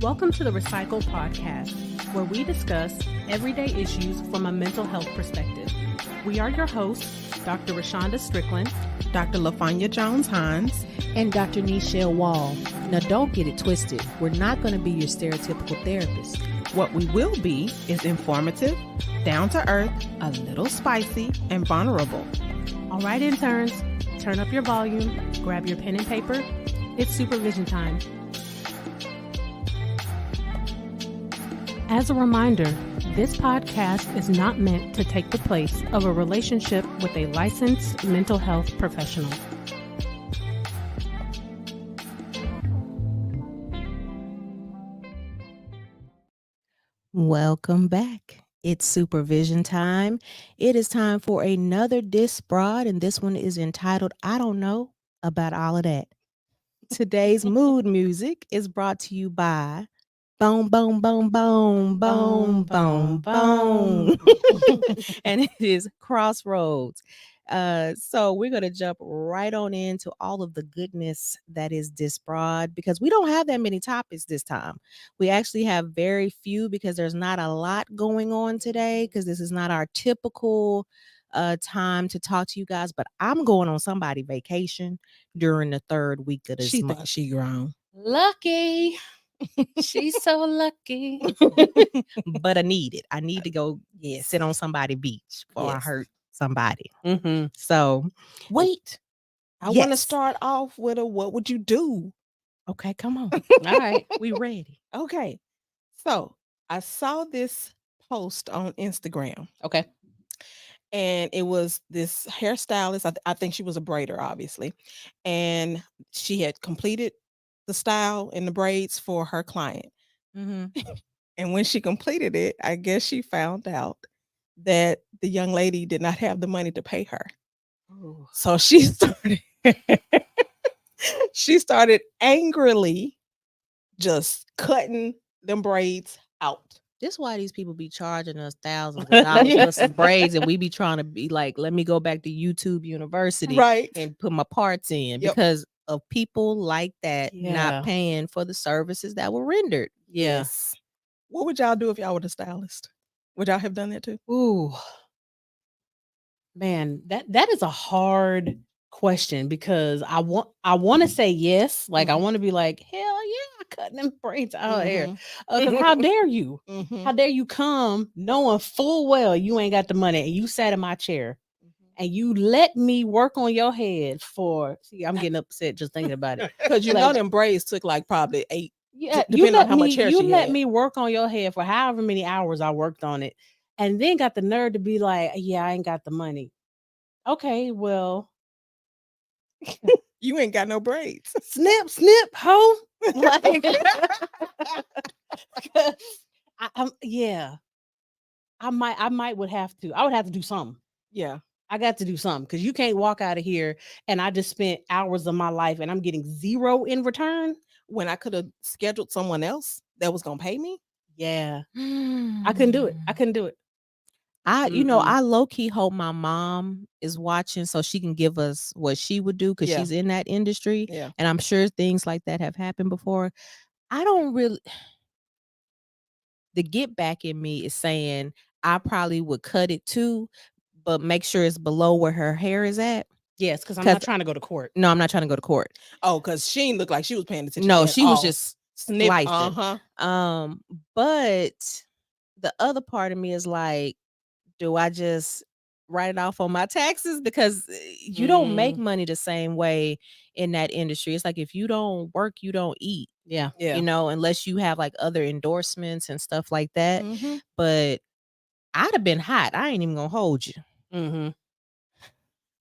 Welcome to the Recycle Podcast, where we discuss everyday issues from a mental health perspective. We are your hosts, Dr. Rashonda Strickland, Dr. LaFanya Jones-Hines, and Dr. Nichelle Wall. Now, don't get it twisted. We're not going to be your stereotypical therapist. What we will be is informative, down to earth, a little spicy, and vulnerable. All right, interns, turn up your volume, grab your pen and paper. It's supervision time. As a reminder, this podcast is not meant to take the place of a relationship with a licensed mental health professional. Welcome back. It's supervision time. It is time for another disc broad, and this one is entitled, I Don't Know About All of That. Today's mood music is brought to you by Bone, Bone, Bone, Bone, Bone, Bone, Bone. And it is Crossroads. So we're going to jump right on into all of the goodness that is disc broad, because we don't have that many topics this time. We actually have very few because there's not a lot going on today, because this is not our typical time to talk to you guys. But I'm going on somebody vacation during the third week of this month. She grown. Lucky. She's so lucky. But I need it. I need to go sit on somebody's beach before I hurt somebody. Mm-hmm. So wait, I want to start off with a what would you do? Okay, come on. All right, we ready. Okay, so I saw this post on Instagram. Okay. And it was this hairstylist. I think she was a braider, obviously. And she had completed the style and the braids for her client. Mm-hmm. And when she completed it, I guess she found out that the young lady did not have the money to pay her. Ooh. So she started angrily just cutting them braids out. This is why these people be charging us thousands of dollars for some braids, and we be trying to be like, let me go back to YouTube University and put my parts in, because of people like that not paying for the services that were rendered. Yes. What would y'all do if y'all were the stylist? Would y'all have done that too? Ooh, man, that is a hard question, because I want to say yes. Like, I want to be like, hell yeah, cutting them braids out here. Because how dare you? How dare you come knowing full well you ain't got the money, and you sat in my chair and you let me work on your head for, see, I'm getting upset just thinking about it. Because you know them braids took like probably 8. Yeah, depending on how much hair you let me work on your head for however many hours I worked on it, and then got the nerve to be like, yeah, I ain't got the money. Okay, well, you ain't got no braids. Snip, snip, ho. Like, I would have to do something. Yeah. I got to do something, because you can't walk out of here and I just spent hours of my life and I'm getting zero in return when I could have scheduled someone else that was going to pay me. Yeah. I couldn't do it. I low-key hope my mom is watching so she can give us what she would do, because she's in that industry. Yeah. And I'm sure things like that have happened before. I don't really, the get back in me is saying I probably would cut it too, but make sure it's below where her hair is at. Yes, because I'm not trying to go to court. No, I'm not trying to go to court. Oh, because she didn't look like she was paying attention. No, she was just snipping. But the other part of me is like, do I just write it off on my taxes? Because you don't make money the same way in that industry. It's like, if you don't work, you don't eat. Yeah. You know, unless you have like other endorsements and stuff like that. But I'd have been hot. I ain't even gonna hold you.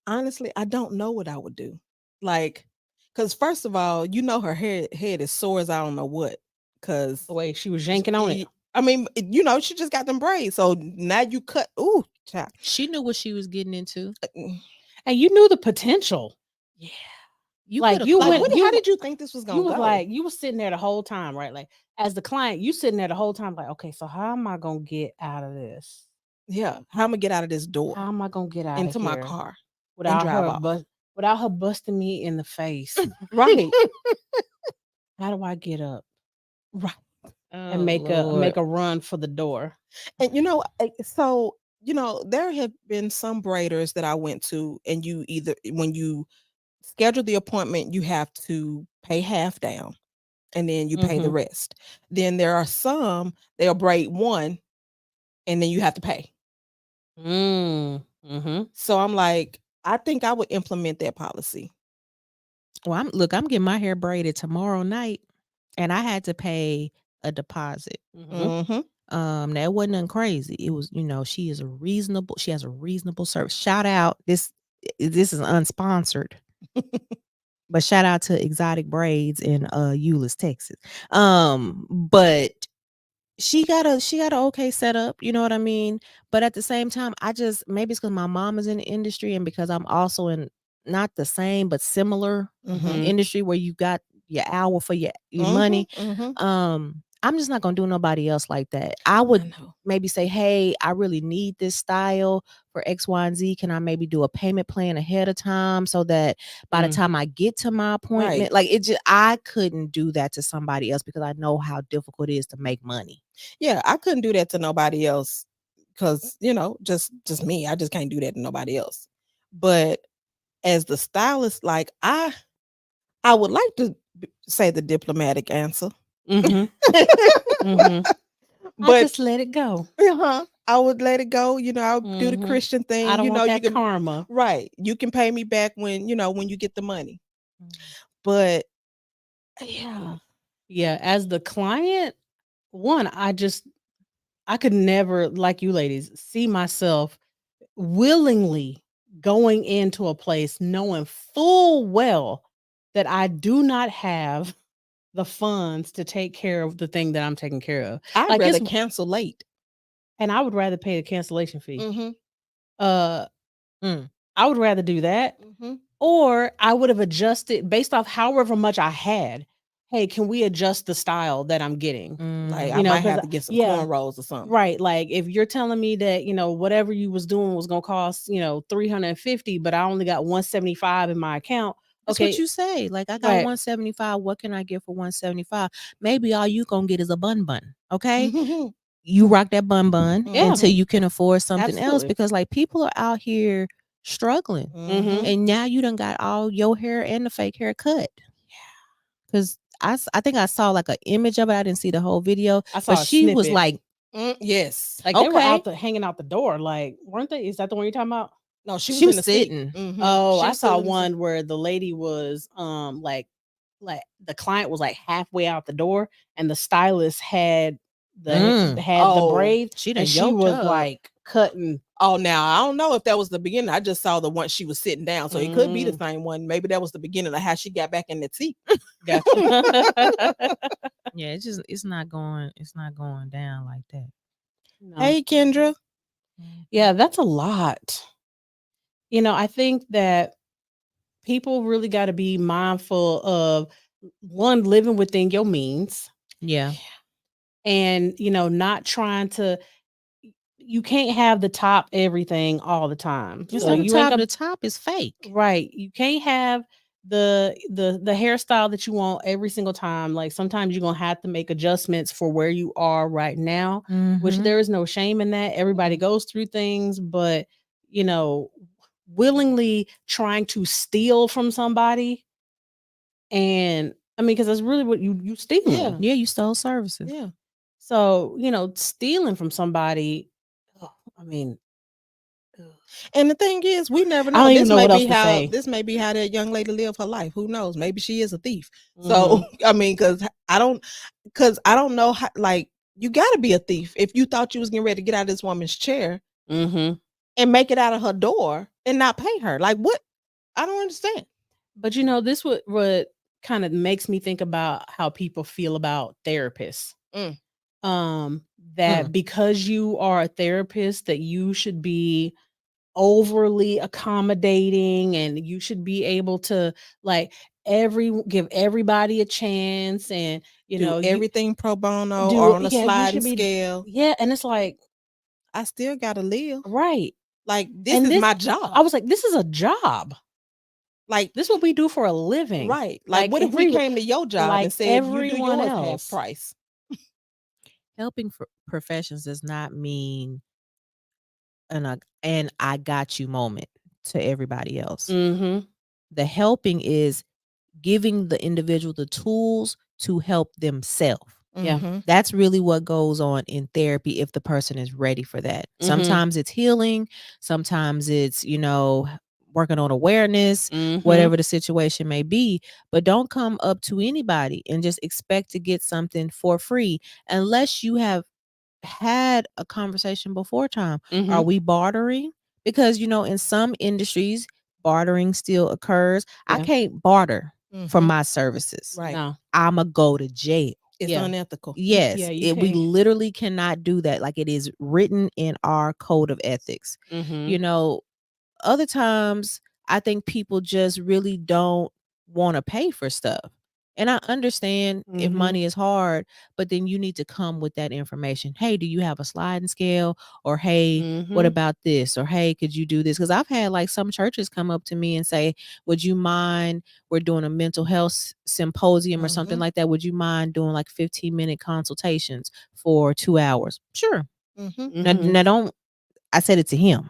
Honestly, I don't know what I would do. Like, because first of all, you know, her head is sore as I don't know what. Because the way she was yanking on it. I mean, you know, she just got them braids. So now you cut. Ooh, child. She knew what she was getting into. And you knew the potential. Yeah. How did you think this was going to go? Like, you were sitting there the whole time, right? Like, as the client, you sitting there the whole time, like, okay, so how am I going to get out of this? Yeah. How am I going to get out of this door? How am I going to get out into of my here car without her busting me in the face? Right. How do I get up? Right. and make a run for the door. And so there have been some braiders that I went to, and when you schedule the appointment, you have to pay half down, and then you pay the rest. Then there are some, they'll braid one, and then you have to pay. So I'm like, I think I would implement that policy. Well, I'm getting my hair braided tomorrow night, and I had to pay a deposit. That wasn't nothing crazy. It was, she has a reasonable service. Shout out, this is unsponsored. But shout out to Exotic Braids in Euless, Texas. But she got a okay setup, you know what I mean? But at the same time, maybe it's because my mom is in the industry, and because I'm also in not the same but similar industry where you got your hour for your money. I'm just not gonna do nobody else like that. I would maybe say, hey, I really need this style for X, Y, and Z. Can I maybe do a payment plan ahead of time so that by the time I get to my appointment, I couldn't do that to somebody else because I know how difficult it is to make money. Yeah, I couldn't do that to nobody else because, just me. I just can't do that to nobody else. But as the stylist, like I would like to say the diplomatic answer. But just let it go. I would let it go. I would do the Christian thing. I don't want that karma. Right. You can pay me back when you get the money. But yeah. As the client, I could never, like you ladies, see myself willingly going into a place knowing full well that I do not have the funds to take care of the thing that I'm taking care of. I'd rather cancel late. And I would rather pay the cancellation fee. I would rather do that. Or I would have adjusted based off however much I had. Hey, can we adjust the style that I'm getting? Like I might have to get some cornrows or something. Right. Like if you're telling me that, whatever you was doing was going to cost, $350, but I only got $175 in my account. That's what you say. Like I got $175. What can I get for $175? Maybe all you gonna get is a bun. Okay. You rock that bun until you can afford something else, because like people are out here struggling, and now you done got all your hair and the fake hair cut. Because I think I saw like an image of it. I didn't see the whole video, but she was like, yes, like they were hanging out the door. Like, weren't they? Is that the one you're talking about? No, she was sitting. Oh, I saw one where the lady was like the client was like halfway out the door, and the stylist had the braid. She was like cutting. Oh, now I don't know if that was the beginning. I just saw the one she was sitting down, so it could be the same one. Maybe that was the beginning of how she got back in the seat. Yeah, it's not going down like that. No. Hey, Kendra. Yeah, that's a lot. I think that people really got to be mindful of one, living within your means. Yeah. And, not trying to, you can't have the top everything all the time. It's so the top is fake. Right. You can't have the hairstyle that you want every single time. Like sometimes you're going to have to make adjustments for where you are right now, which there is no shame in that. Everybody goes through things, but, willingly trying to steal from somebody, and I mean, because that's really what you stealing. Yeah, you stole services. Yeah. So stealing from somebody. I mean, and the thing is, we never know. This may be how that young lady lived her life. Who knows? Maybe she is a thief. So I mean, because I don't know how. Like, you got to be a thief if you thought you was getting ready to get out of this woman's chair. And make it out of her door and not pay her. Like, what? I don't understand. But this what kind of makes me think about how people feel about therapists. That because you are a therapist, that you should be overly accommodating, and you should be able to like give everybody a chance, and do everything pro bono or on a sliding scale. Yeah, and it's like, I still gotta live. Right. Like, this is my job. I was like, this is a job. Like, this is what we do for a living. Right. Like what if we came to your job and said, you do yours half price? helping professions does not mean and I got you moment to everybody else. Mm-hmm. The helping is giving the individual the tools to help themselves. Yeah. That's really what goes on in therapy if the person is ready for that. Mm-hmm. Sometimes it's healing, sometimes it's, working on awareness, Mm-hmm. whatever the situation may be. But don't come up to anybody and just expect to get something for free unless you have had a conversation before time. Mm-hmm. Are we bartering? Because, in some industries, bartering still occurs. Yeah. I can't barter for my services. Right. No. I'ma go to jail. It's unethical. Yes. Yeah, we literally cannot do that. Like, it is written in our code of ethics. Mm-hmm. Other times I think people just really don't want to pay for stuff. And I understand if money is hard, but then you need to come with that information. Hey, do you have a sliding scale? Or hey, what about this? Or hey, could you do this? Because I've had like some churches come up to me and say, would you mind, we're doing a mental health symposium or something like that. Would you mind doing like 15-minute consultations for 2 hours? Sure. Now don't, I said it to him.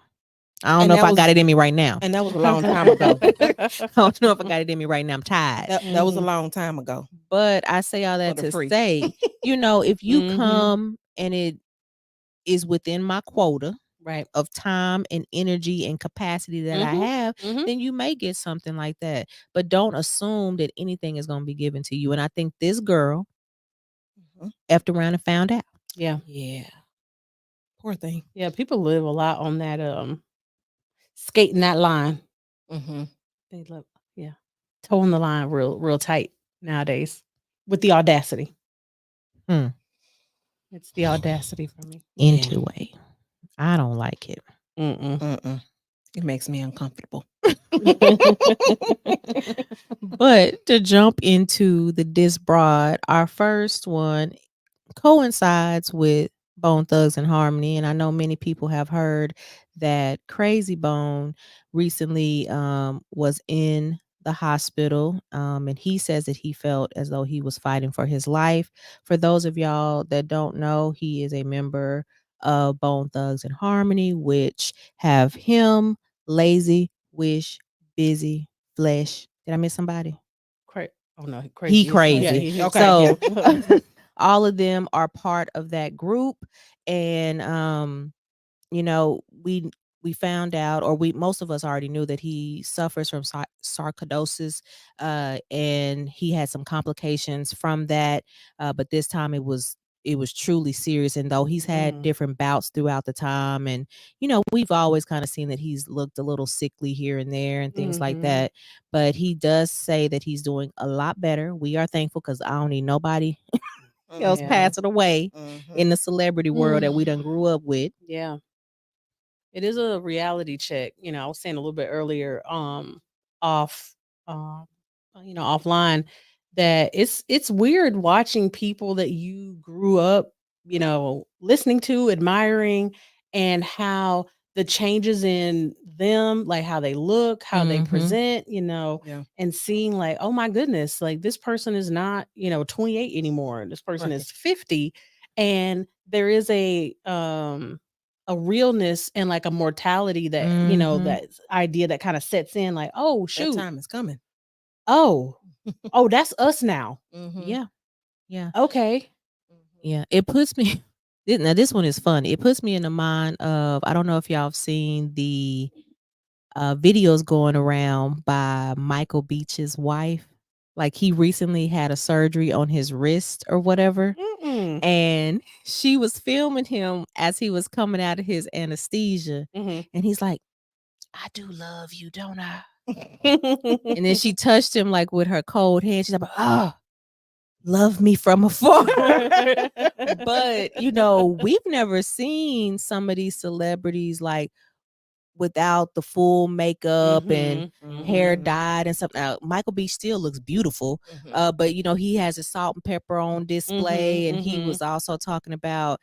I don't know if I got it in me right now. And that was a long time ago. I don't know if I got it in me right now. I'm tired. That was a long time ago. But I say all that to say, if you come and it is within my quota of time and energy and capacity that I have, then you may get something like that. But don't assume that anything is going to be given to you. And I think this girl effed around and found out. Yeah. Yeah. Poor thing. Yeah, people live a lot on that skating that line. They love, towing the line real tight nowadays with the audacity. It's the audacity for me. Into way. I don't like it. It makes me uncomfortable. But to jump into the disc broad, our first one coincides with Bone Thugs and Harmony, and I know many people have heard that Krayzie Bone recently was in the hospital, and he says that he felt as though he was fighting for his life. For those of y'all that don't know, he is a member of Bone Thugs and Harmony, which have him, Lazy, Wish, Busy, Flesh. Did I miss somebody? Oh no, He crazy. Yeah, okay. So all of them are part of that group, and we found out, or most of us already knew, that he suffers from sarcoidosis, and he had some complications from that. But this time it was truly serious. And though he's had different bouts throughout the time, and we've always kind of seen that he's looked a little sickly here and there and things like that. But he does say that he's doing a lot better. We are thankful, because I don't need nobody else passing away in the celebrity world that we done grew up with. Yeah. It is a reality check. I was saying a little bit earlier, offline, that it's weird watching people that you grew up, listening to, admiring, and how the changes in them, like how they look, how they present, and seeing like, oh my goodness, like this person is not, 28 anymore. This person is 50. And there is a realness and like a mortality that, that idea that kind of sets in, like, oh shoot, that time is coming. Oh, that's us now. Yeah. Okay. Yeah. It puts me, now this one is fun. It puts me in the mind of, I don't know if y'all have seen the videos going around by Michael Beach's wife. Like, he recently had a surgery on his wrist or whatever. And she was filming him as he was coming out of his anesthesia. And he's like, I do love you, don't I? And then she touched him like with her cold hand. She's like, oh, love me from afar. But, we've never seen some of these celebrities like without the full makeup and hair dyed and stuff. Now, Michael B still looks beautiful, but he has his salt and pepper on display, and he was also talking about.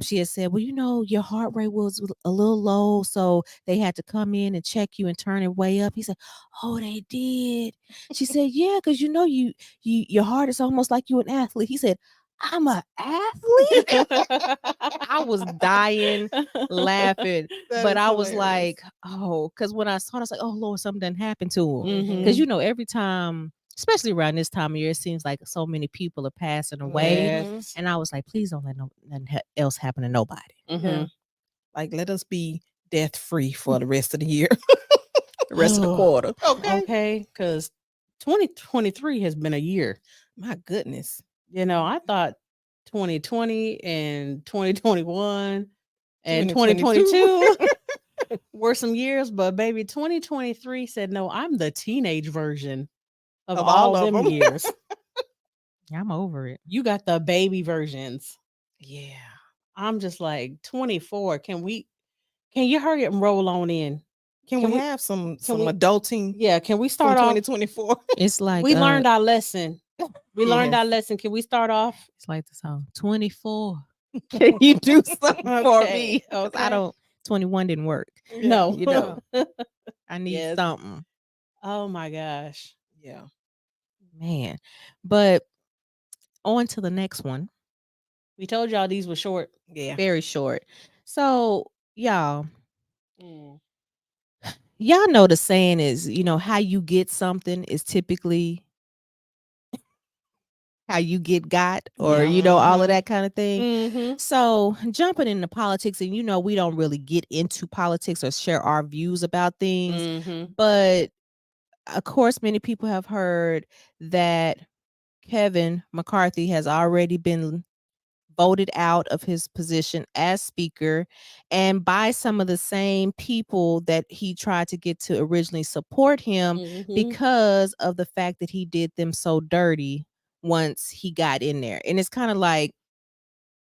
She had said, well, your heart rate was a little low, so they had to come in and check you and turn it way up. He said, oh, they did. She said, yeah, because your heart is almost like you're an athlete. He said, I'm an athlete. I was dying laughing, but I was like, oh, because when I saw it, I was like, oh Lord, something done happened to him. Because every time, especially around this time of year, it seems like so many people are passing away. Yes. And I was like, please don't let nothing else happen to nobody. Yeah. Like, let us be death free for the rest of the year. The rest of the quarter. Okay. Because 2023 has been a year. My goodness. I thought 2020 and 2021 and 2022 were some years, but baby, 2023 said, no, I'm the teenage version of all of them years. I'm over it. You got the baby versions. Yeah. I'm just like 24. Can you hurry up and roll on in? Can we have some adulting? Yeah, can we start off 2024? It's like we learned our lesson. We learned our lesson. Can we start off? It's like the song 24. Can you do something for me? Okay. I don't. 21 didn't work. No, I need something. Oh my gosh. Yeah, man. But on to the next one. We told y'all these were short. Yeah, very short. So y'all know the saying is, how you get something is typically how you got, or all of that kind of thing. So jumping into politics, and we don't really get into politics or share our views about things, but of course many people have heard that Kevin McCarthy has already been voted out of his position as speaker, and by some of the same people that he tried to get to originally support him because of the fact that he did them so dirty once he got in there. And it's kind of like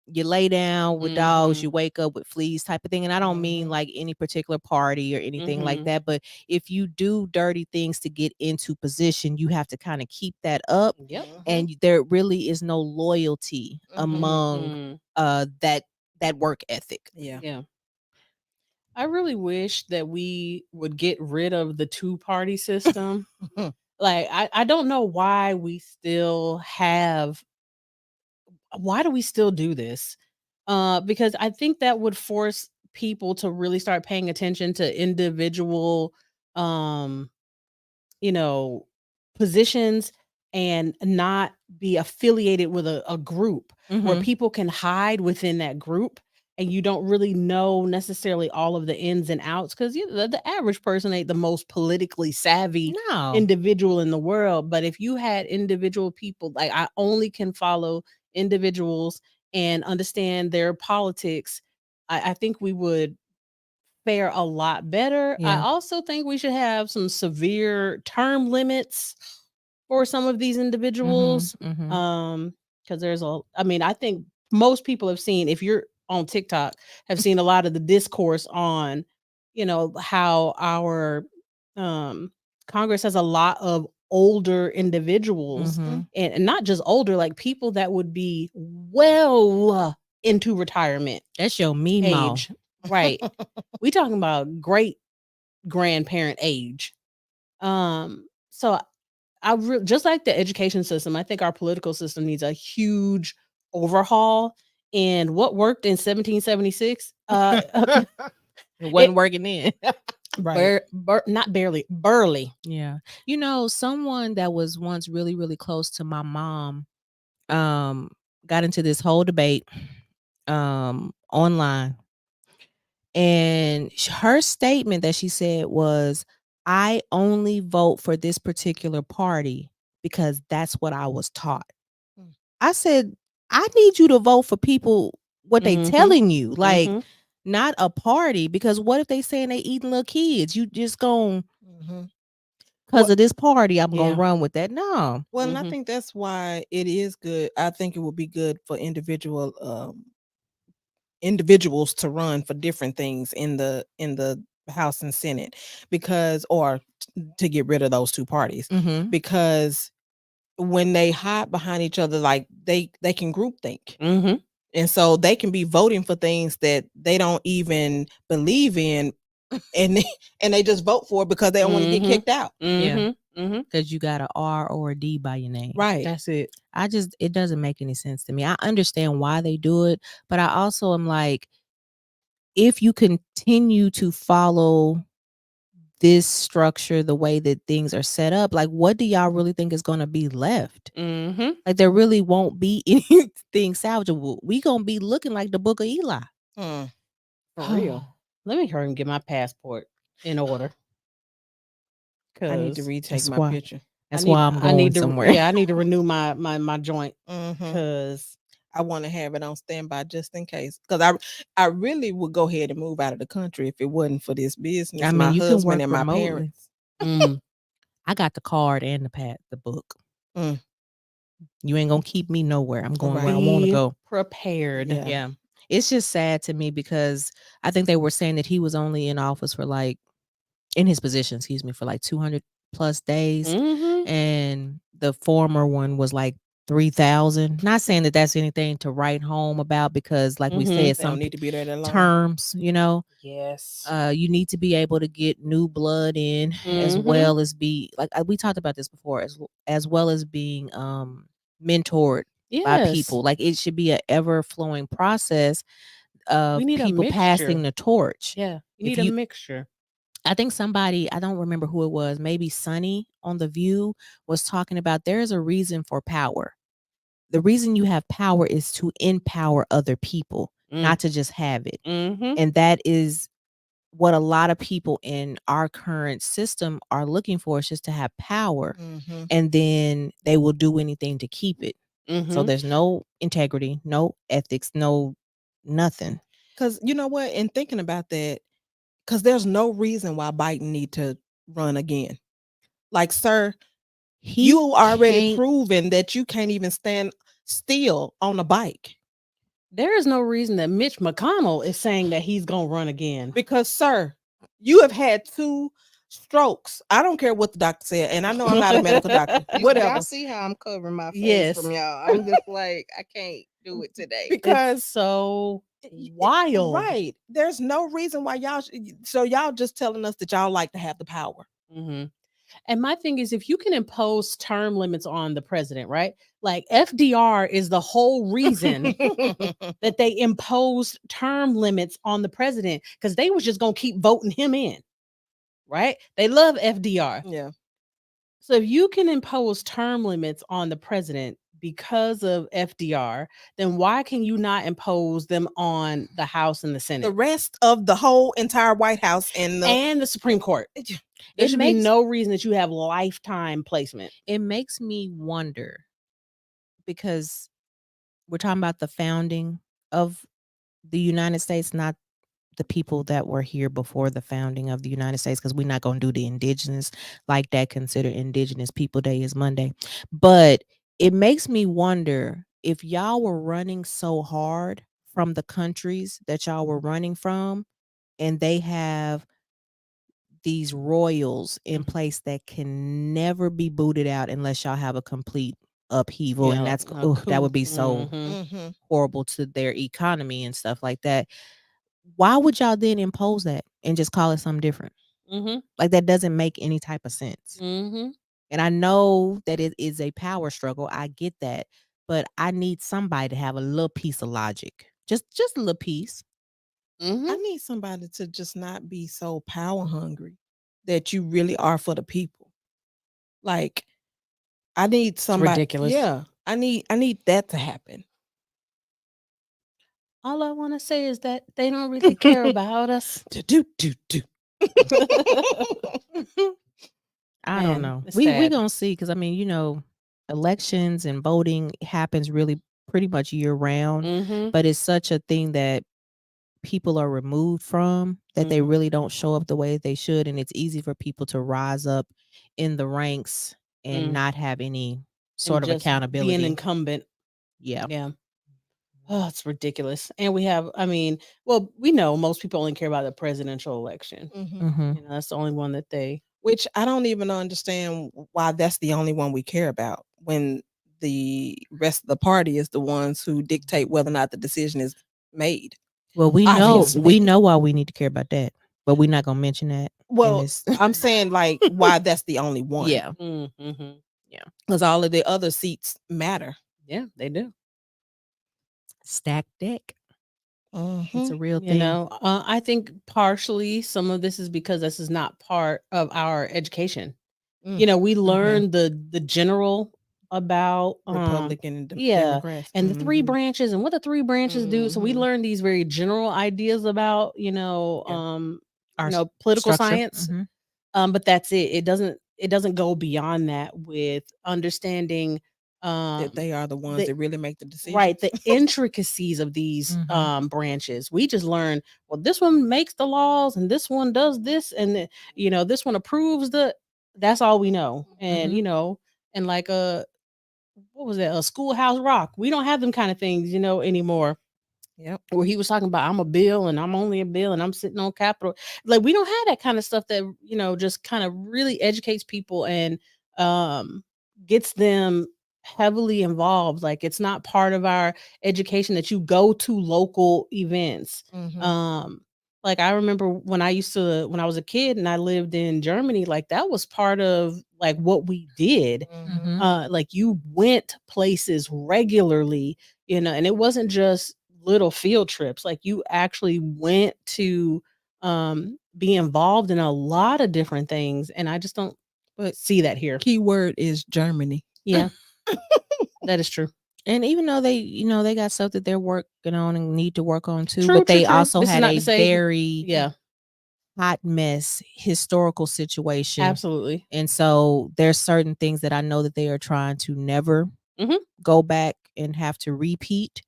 you lay down with dogs, you wake up with fleas type of thing. And I don't mean like any particular party or anything like that, but if you do dirty things to get into position, you have to kind of keep that up. And there really is no loyalty among that work ethic. Yeah. I really wish that we would get rid of the two-party system. Like, I don't know why we still have. Why do we still do this? Because I think that would force people to really start paying attention to individual, positions, and not be affiliated with a group where people can hide within that group. And you don't really know necessarily all of the ins and outs, because the average person ain't the most politically savvy individual in the world. But if you had individual people, like, I only can follow individuals and understand their politics, I think we would fare a lot better. I also think we should have some severe term limits for some of these individuals. Because I think most people have seen, if you're on TikTok, have seen a lot of the discourse on, how our Congress has a lot of older individuals, and not just older, like people that would be well into retirement. That's your meme age. Right. We talking about great grandparent age. So just like the education system, I think our political system needs a huge overhaul. And what worked in 1776 it wasn't working then. Right. Not barely, burly. Yeah. Someone that was once really, really close to my mom got into this whole debate online. And her statement that she said was, I only vote for this particular party because that's what I was taught. I said, I need you to vote for people, what they telling you, like not a party, because what if they saying they eating little kids? You just going because of this party, I'm gonna run with that. No. Well, and I think that's why it is good. I think it would be good for individuals to run for different things in the House and Senate, or to get rid of those two parties, because when they hide behind each other, like they can groupthink, and so they can be voting for things that they don't even believe in, and they just vote for it because they don't want to get kicked out. Yeah. because you got a R or a D by your name. Right. That's it. It doesn't make any sense to me. I understand why they do it, but I also am like, if you continue to follow this structure, the way that things are set up, like, what do y'all really think is going to be left? Like, there really won't be anything salvageable. We going to be looking like the Book of Eli. For real. Let me hurry and get my passport in order. I need to retake my picture. That's why I'm going somewhere. Yeah, I need to renew my joint because I want to have it on standby just in case. Because I really would go ahead and move out of the country if it wasn't for this business. I mean, my you husband can work and my remotely. parents. I got the card and the book. You ain't gonna keep me nowhere. I'm going where I want to go. Prepared. Yeah. It's just sad to me because I think they were saying that he was only in office for like, in his position, excuse me, for like 200 plus days. And the former one was like 3,000. Not saying that that's anything to write home about because, like we said, some don't need to be there that long. terms, Yes. you need to be able to get new blood in as well as be like we talked about this before, as well as being mentored by people. Like, it should be an ever flowing process of people passing the torch. Yeah, you need a mixture. I think somebody, I don't remember who it was, maybe Sonny on The View was talking about there's a reason for power. The reason you have power is to empower other people, not to just have it. And that is what a lot of people in our current system are looking for, is just to have power. And then they will do anything to keep it. So there's no integrity, no ethics, no nothing. Because you know what? In thinking about that, because there's no reason why Biden need to run again. Like, sir, you already proven that you can't even stand still on a bike. There is no reason that Mitch McConnell is saying that he's going to run again. Because, sir, you have had 2 strokes. I don't care what the doctor said. And I know I'm not a medical doctor. Whatever. Y'all see how I'm covering my face from y'all. I'm just like, I can't do it today. Because it's so wild. Right. There's no reason why y'all so y'all just telling us that y'all like to have the power. And my thing is, if you can impose term limits on the president, right? Like, FDR is the whole reason that they imposed term limits on the president, because they was just going to keep voting him in, right? They love FDR. Yeah. So if you can impose term limits on the president because of FDR, then why can you not impose them on the House and the Senate? The rest of the whole entire White House and the Supreme Court. There should be no reason that you have lifetime placement. It makes me wonder, because we're talking about the founding of the United States, not the people that were here before the founding of the United States, because we're not going to do the indigenous like that. Consider Indigenous People Day is Monday. But it makes me wonder, if y'all were running so hard from the countries that y'all were running from, and they have these royals in place that can never be booted out unless y'all have a complete upheaval, and that's that would be so horrible to their economy and stuff like that. Why would y'all then impose that and just call it something different? Like, that doesn't make any type of sense. And I know that it is a power struggle. I get that, but I need somebody to have a little piece of logic, just a little piece. I need somebody to just not be so power hungry that you really are for the people. Like, I need somebody. It's ridiculous. Yeah, I need that to happen. All I want to say is that they don't really care about us. I don't know. We gonna see, because I mean, elections and voting happens really pretty much year round, but it's such a thing that people are removed from, that they really don't show up the way they should, and it's easy for people to rise up in the ranks and not have any sort of accountability. Be an incumbent. Yeah. Oh, it's ridiculous. And we have, we know most people only care about the presidential election. That's the only one that they. Which I don't even understand why that's the only one we care about, when the rest of the party is the ones who dictate whether or not the decision is made. Well, we know why we need to care about that. But we're not gonna mention that. Well, I'm saying like why that's the only one. Yeah. Mm-hmm. Yeah. Because all of the other seats matter. Yeah, they do. Stack deck. It's a real thing. You know, I think partially some of this is because this is not part of our education. You know, we learn the general about Republican and Democrats and the three branches and what the three branches do. So we learn these very general ideas about, our political structure. science. But that's it. It doesn't go beyond that with understanding that they are the ones that really make the decision. Right. The intricacies of these branches. We just learn, well, this one makes the laws and this one does this and this one approves that's all we know. And and like what was that? A Schoolhouse Rock. We don't have them kind of things, anymore. Yep. Where he was talking about I'm a bill and I'm only a bill and I'm sitting on Capitol. Like we don't have that kind of stuff that, just kind of really educates people and gets them heavily involved. Like it's not part of our education that you go to local events. Like I remember when I was a kid and I lived in Germany, like that was part of like what we did. Like you went places regularly, and it wasn't just little field trips. Like you actually went to be involved in a lot of different things. And I just don't see that here. Key word is Germany. Yeah. That is true. And even though they, they got stuff that they're working on and need to work on too, but they also had a very hot mess historical situation. Absolutely. And so there's certain things that I know that they are trying to never go back and have to repeat,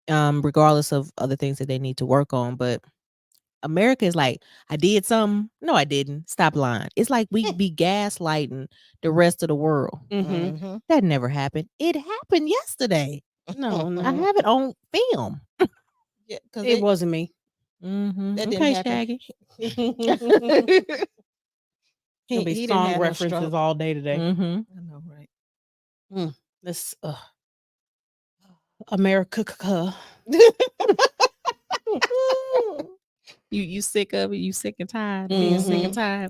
regardless of other things that they need to work on. But America is like, I did something. No, I didn't. Stop lying. It's like we be gaslighting the rest of the world. That never happened. It happened yesterday. No. I have it on film. Yeah, because it wasn't me. That didn't Okay, happen. Shaggy. There'll be song references all day today. I know, right? This America. You sick of it? You sick and tired? Being sick and tired?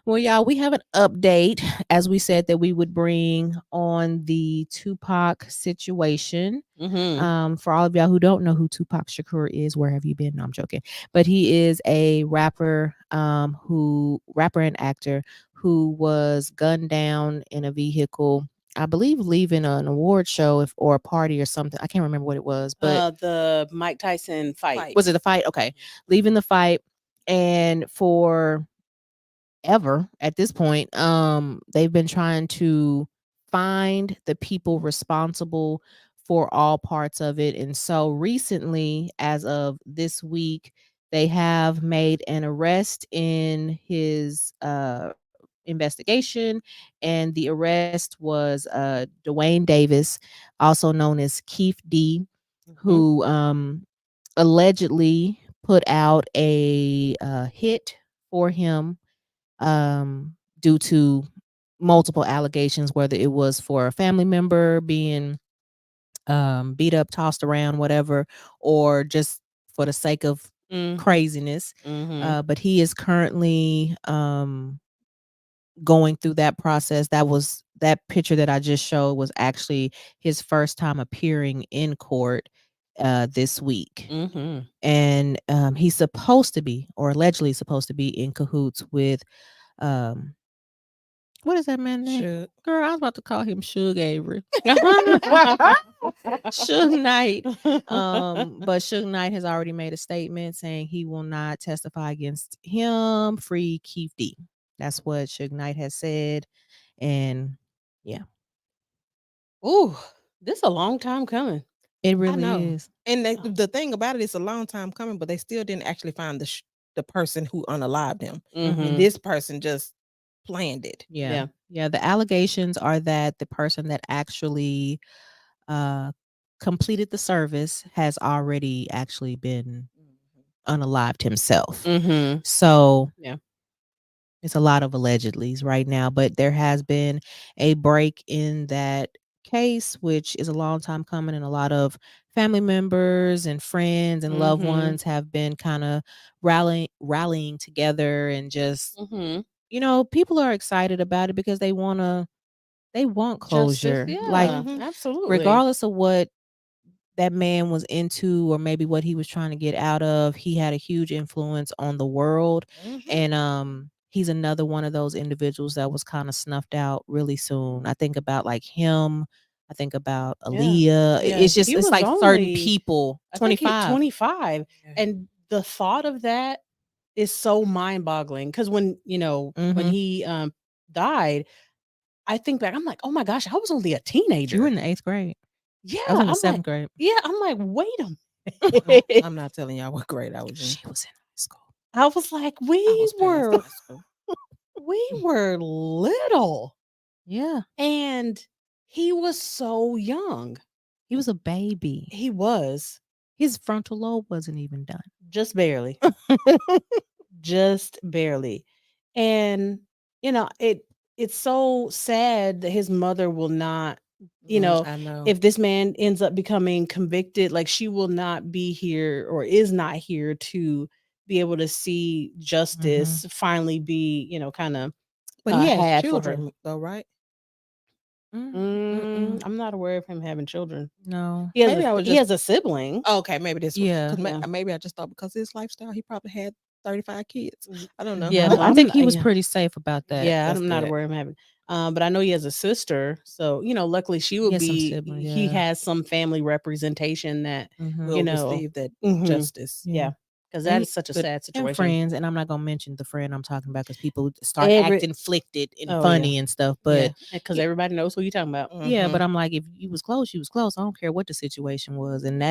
Well, y'all, we have an update, as we said that we would bring on the Tupac situation. For all of y'all who don't know who Tupac Shakur is, where have you been? No, I'm joking. But he is a rapper, rapper and actor who was gunned down in a vehicle, I believe, leaving an award show or a party or something. I can't remember what it was, but the Mike Tyson fight. Was it the fight? Okay, leaving the fight, and for ever at this point, they've been trying to find the people responsible for all parts of it. And so recently, as of this week, they have made an arrest in his investigation, and the arrest was Dwayne Davis, also known as Keith D, who allegedly put out a hit for him due to multiple allegations, whether it was for a family member being beat up, tossed around, whatever, or just for the sake of craziness. But he is currently going through that process. That picture that I just showed was actually his first time appearing in court this week. And he's supposed to be, or allegedly supposed to be, in cahoots with what is that man's name? Suge. Girl, I was about to call him Suge Avery. Suge Knight. But Suge Knight has already made a statement saying he will not testify against him. Free Keith D. That's what Suge Knight has said. And yeah. Ooh, this is a long time coming. It really is. And the thing about it, it's a long time coming, but they still didn't actually find the person who unalived him. And this person just planned it. Yeah. The allegations are that the person that actually completed the service has already actually been unalived himself. So it's a lot of allegedlys right now, but there has been a break in that case, which is a long time coming, and a lot of family members and friends and loved ones have been kind of rallying together and just people are excited about it because they want closure. Justice, yeah, like absolutely. regardless of what that man was into or maybe what he was trying to get out of, he had a huge influence on the world. And he's another one of those individuals that was kind of snuffed out really soon. I think about like him. I think about Aaliyah. It's like certain people. 25. And the thought of that is so mind-boggling because when when he died, I think back, I'm like, oh my gosh, I was only a teenager. You were in the 8th grade. Yeah, I was in the I'm 7th like, grade. yeah, I'm like, wait a minute. I'm not telling y'all what grade I was in. She was in high school. I was like, we were little. Yeah. And he was so young. He was a baby. He was. His frontal lobe wasn't even done. Just barely. Just barely. And it's so sad that his mother will not, I know. if this man ends up becoming convicted, like she will not be here or is not here to be able to see justice finally be, kind of. But he had had children though, right? I'm not aware of him having children. No. He has a sibling. Okay, maybe this Yeah. maybe I just thought because of his lifestyle, he probably had 35 kids. I don't know. Yeah, I think he was pretty safe about that. Yeah, I'm not aware of him having. But I know he has a sister, so luckily she will be. Siblings, He has some family representation that will receive that justice. Yeah, because that is such a sad situation. And friends, and I'm not gonna mention the friend I'm talking about because people start acting inflicted and funny and stuff. But because everybody knows who you're talking about. Yeah, but I'm like, if you was close, you was close. I don't care what the situation was, and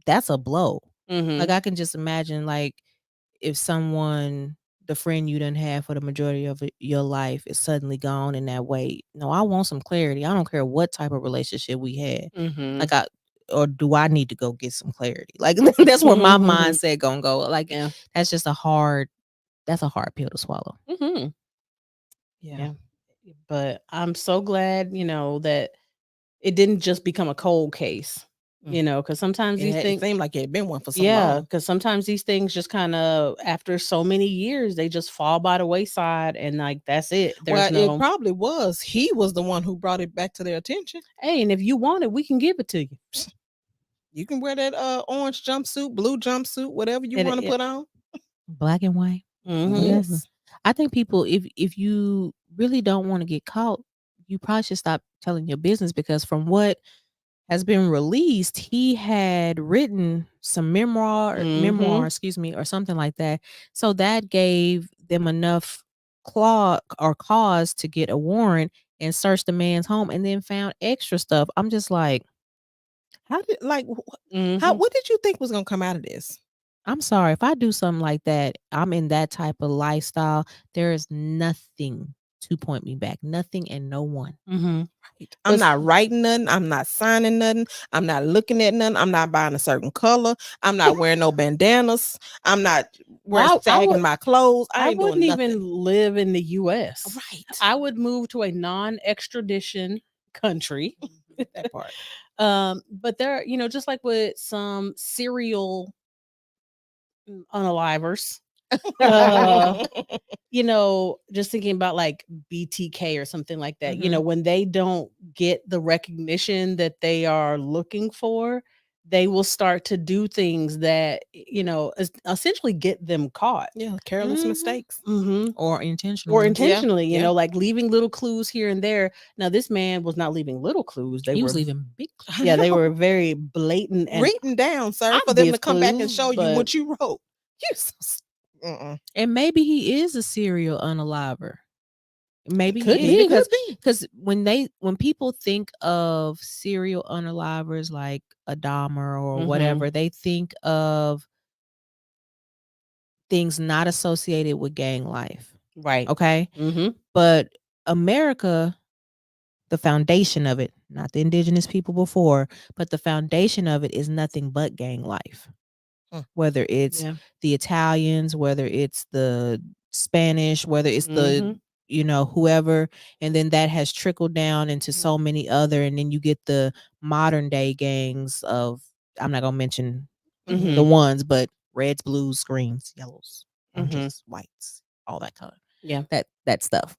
that's a blow. Like I can just imagine, like if the friend you done had for the majority of your life is suddenly gone in that way. No, I want some clarity. I don't care what type of relationship we had. Like or do I need to go get some clarity? Like that's where my mindset gonna go. Like that's just a hard pill to swallow. Yeah. But I'm so glad, that it didn't just become a cold case. Because sometimes these things seem like it had been one for so long. Yeah, because sometimes these things just kind of after so many years they just fall by the wayside and like that's it. It probably was. He was the one who brought it back to their attention. Hey, and if you want it, we can give it to you. You can wear that orange jumpsuit, blue jumpsuit, whatever you want to put on. Black and white. Yes. I think people, if you really don't want to get caught, you probably should stop telling your business because from what has been released, he had written some memoir, or something like that. So that gave them enough cause to get a warrant and search the man's home, and then found extra stuff. I'm just like, what did you think was gonna come out of this? I'm sorry if I do something like that. I'm in that type of lifestyle. There is nothing to point me back. Nothing and no one. Right. I'm not writing nothing. I'm not signing nothing. I'm not looking at nothing. I'm not buying a certain color. I'm not wearing no bandanas. I'm not sagging my clothes. I wouldn't even live in the U.S. Right. I would move to a non-extradition country. That part. But there, just like with some serial unalivers. Just thinking about like BTK or something like that, when they don't get the recognition that they are looking for, they will start to do things that, essentially get them caught. Yeah, careless mistakes. Or intentionally. Like leaving little clues here and there. Now, this man was not leaving little clues. He was leaving big clues. Yeah, they were very blatant and written down, sir, for them to come back and show you what you wrote. And maybe he is a serial unaliver. Maybe could he is, be because when people think of serial unalivers like a Dahmer or whatever, they think of things not associated with gang life. Right. Okay. But America, the foundation of it, not the indigenous people before, but the foundation of it is nothing but gang life. Whether it's the Italians, whether it's the Spanish, whether it's the whoever, and then that has trickled down into so many other, and then you get the modern day gangs of I'm not gonna mention the ones, but reds, blues, greens, yellows, oranges, whites, all that color. Yeah, that stuff.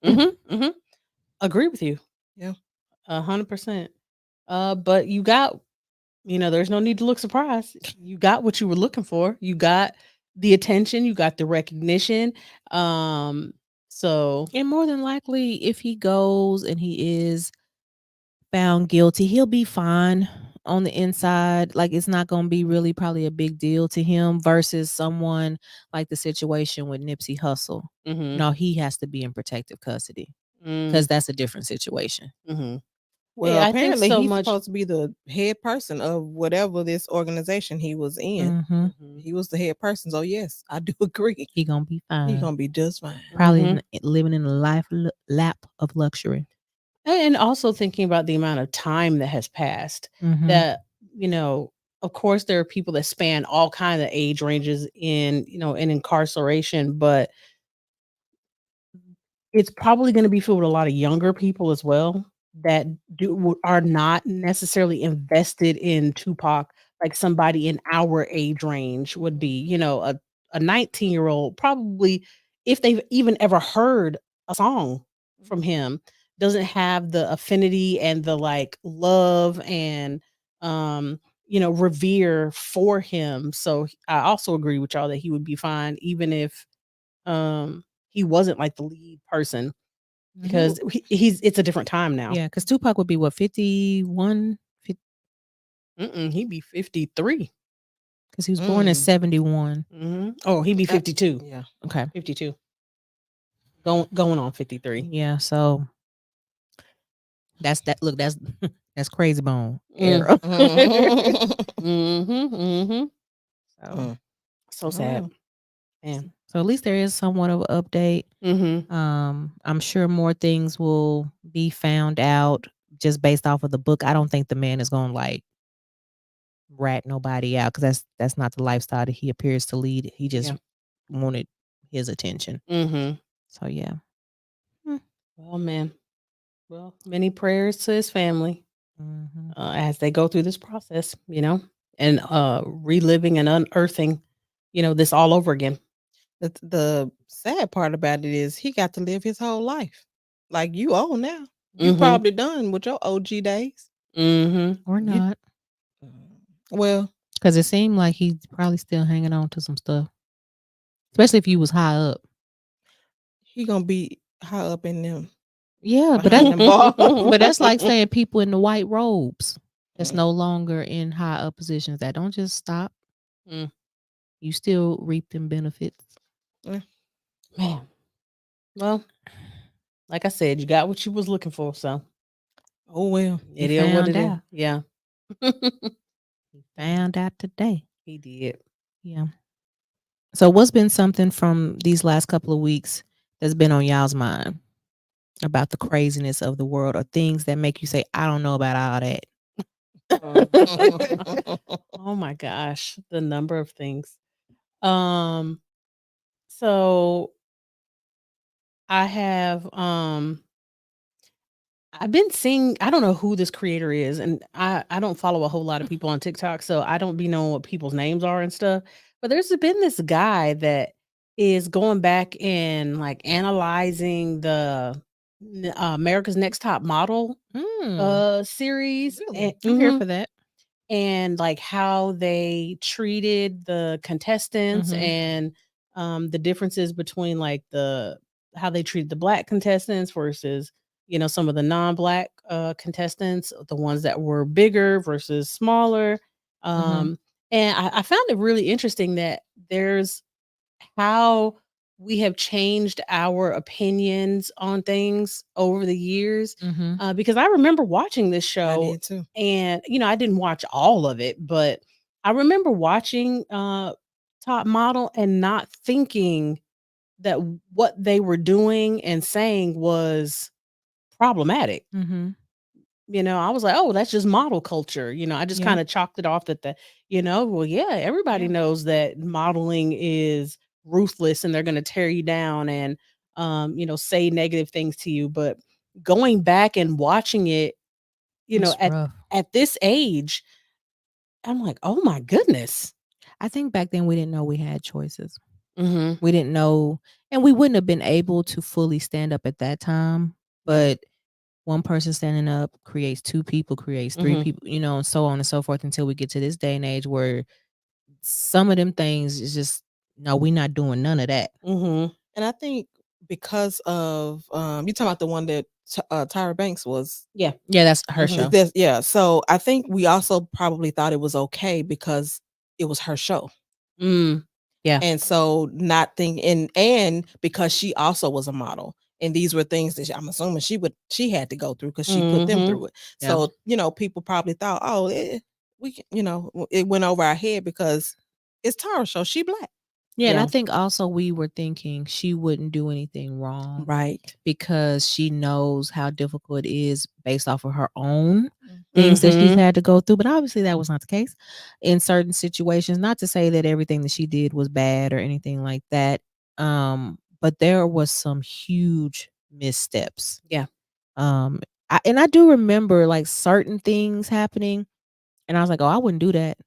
Agree with you. Yeah, 100%. But you got, there's no need to look surprised. You got what you were looking for. You got the attention. You got the recognition. So, and more than likely, if he goes and he is found guilty, he'll be fine on the inside. Like, it's not going to be really probably a big deal to him versus someone like the situation with Nipsey Hussle. No, he has to be in protective custody because that's a different situation. Well, yeah, apparently he's supposed to be the head person of whatever this organization he was in. He was the head person. So yes, I do agree. He gonna be fine. He gonna be just fine. Probably living in a lap of luxury. And also thinking about the amount of time that has passed, that, of course there are people that span all kinds of age ranges in incarceration, but it's probably going to be filled with a lot of younger people as well that are not necessarily invested in Tupac like somebody in our age range would be. A 19-year-old probably, if they've even ever heard a song from him, doesn't have the affinity and the love and revere for him. So I also agree with y'all that he would be fine even if he wasn't like the lead person, because it's a different time now. Yeah, because Tupac would be what, 51? He'd be 53 because he was born in 71. Oh, he'd be 52. Yeah, okay, 52. Going on 53. Yeah, so that's that. Look, that's Krayzie Bone era. So sad. Man. So at least there is somewhat of an update. I'm sure more things will be found out just based off of the book. I don't think the man is going to rat nobody out because that's not the lifestyle that he appears to lead. He just wanted his attention. So yeah. Well, man. Well, many prayers to his family as they go through this process, and reliving and unearthing, this all over again. The sad part about it is he got to live his whole life. Like, you old now. You probably done with your OG days. Or not. Well, because it seemed like he's probably still hanging on to some stuff. Especially if you was high up. He gonna be high up in them. Yeah, but that's like saying people in the white robes that's no longer in high up positions that don't just stop. You still reap them benefits. Man. Well, like I said, you got what you was looking for, so. Oh well. It is what it is. Yeah. He found out today. He did. Yeah. So what's been something from these last couple of weeks that's been on y'all's mind about the craziness of the world, or things that make you say, I don't know about all that? Oh my gosh, the number of things. So I have I've been seeing, I don't know who this creator is, and I don't follow a whole lot of people on TikTok, so I don't be knowing what people's names are and stuff. But there's been this guy that is going back and analyzing the America's Next Top Model series. Really? I'm here for that. And how they treated the contestants and the differences between how they treated the Black contestants versus some of the non-Black contestants, the ones that were bigger versus smaller. And I found it really interesting that there's how we have changed our opinions on things over the years. Because I remember watching this show. I did too. And, I didn't watch all of it, but I remember watching Top Model and not thinking that what they were doing and saying was problematic. I was like, oh, that's just model culture. I just kind of chalked it off that everybody knows that modeling is ruthless and they're going to tear you down and say negative things to you. But going back and watching it, at this age, I'm like, oh my goodness. I think back then we didn't know we had choices. We didn't know, and we wouldn't have been able to fully stand up at that time. But one person standing up creates two people, creates three people, and so on and so forth until we get to this day and age where some of them things is just, no, we're not doing none of that. And I think because of you talking about the one that Tyra Banks was. Yeah, that's her show. So I think we also probably thought it was okay because it was her show. Yeah. And so not thinking, and because she also was a model, and these were things that I'm assuming she had to go through because she put them through it. So people probably thought, oh, we can, it went over our head because it's Tara's show. She Black. Yeah, and I think also we were thinking she wouldn't do anything wrong. Right. Because she knows how difficult it is based off of her own things that she's had to go through. But obviously that was not the case in certain situations. Not to say that everything that she did was bad or anything like that. But there was some huge missteps. Yeah. I do remember like certain things happening. And I was like, oh, I wouldn't do that.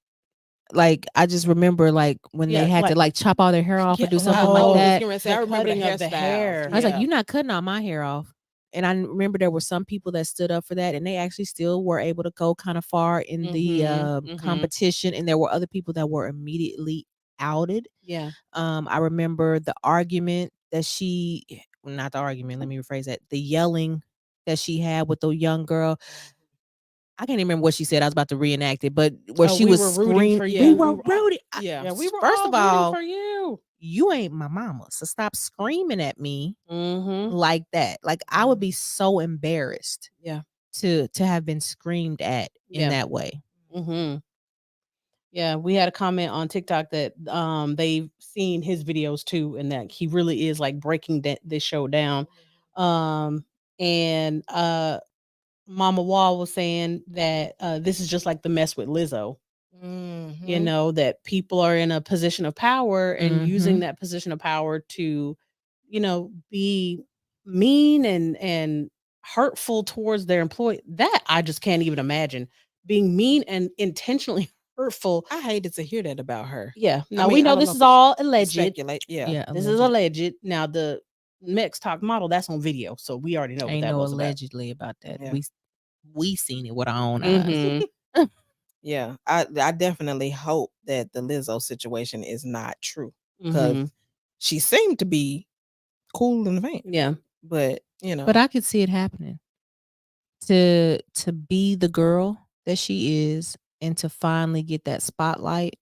Like I just remember like when they had to like chop all their hair off or do something like that. I remember the hair. I was like, you're not cutting all my hair off. And I remember there were some people that stood up for that, and they actually still were able to go kind of far in the competition. And there were other people that were immediately outed. Yeah. I remember the argument that not the argument. Let me rephrase that. The yelling that she had with the young girl. I can't even remember what she said. I was about to reenact it, but where she was screaming for you. We were rooting. We were first of all rooting for you. You ain't my mama, so stop screaming at me like that. Like I would be so embarrassed. Yeah. To have been screamed at in that way. Yeah, we had a comment on TikTok that they've seen his videos too, and that he really is like breaking this show down. And Mama Wall was saying that this is just like the mess with Lizzo. That people are in a position of power and using that position of power to, be mean and hurtful towards their employee. That I just can't even imagine, being mean and intentionally hurtful. I hated to hear that about her. Yeah. Now we know this is all alleged. Yeah. This is alleged. Now the next top model, that's on video, so we already know ain't what that was allegedly about that. Yeah. We seen it with our own eyes. Yeah, I definitely hope that the Lizzo situation is not true, because she seemed to be cool in the van. Yeah, but but I could see it happening. To be the girl that she is, and to finally get that spotlight,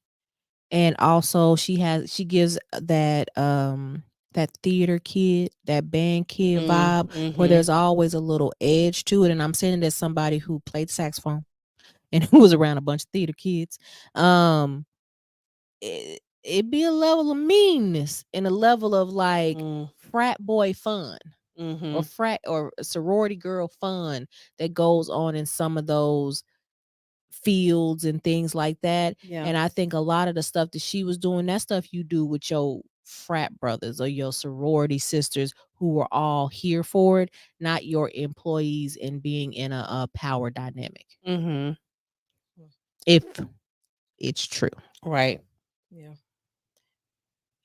and also she gives that that theater kid, that band kid vibe, where there's always a little edge to it. And I'm saying it as somebody who played saxophone and who was around a bunch of theater kids. It'd be a level of meanness and a level of like frat boy fun or frat or sorority girl fun that goes on in some of those fields and things like that. Yeah. And I think a lot of the stuff that she was doing, that stuff you do with your frat brothers or your sorority sisters who were all here for it, not your employees and being in a power dynamic. If it's true. Right. Yeah.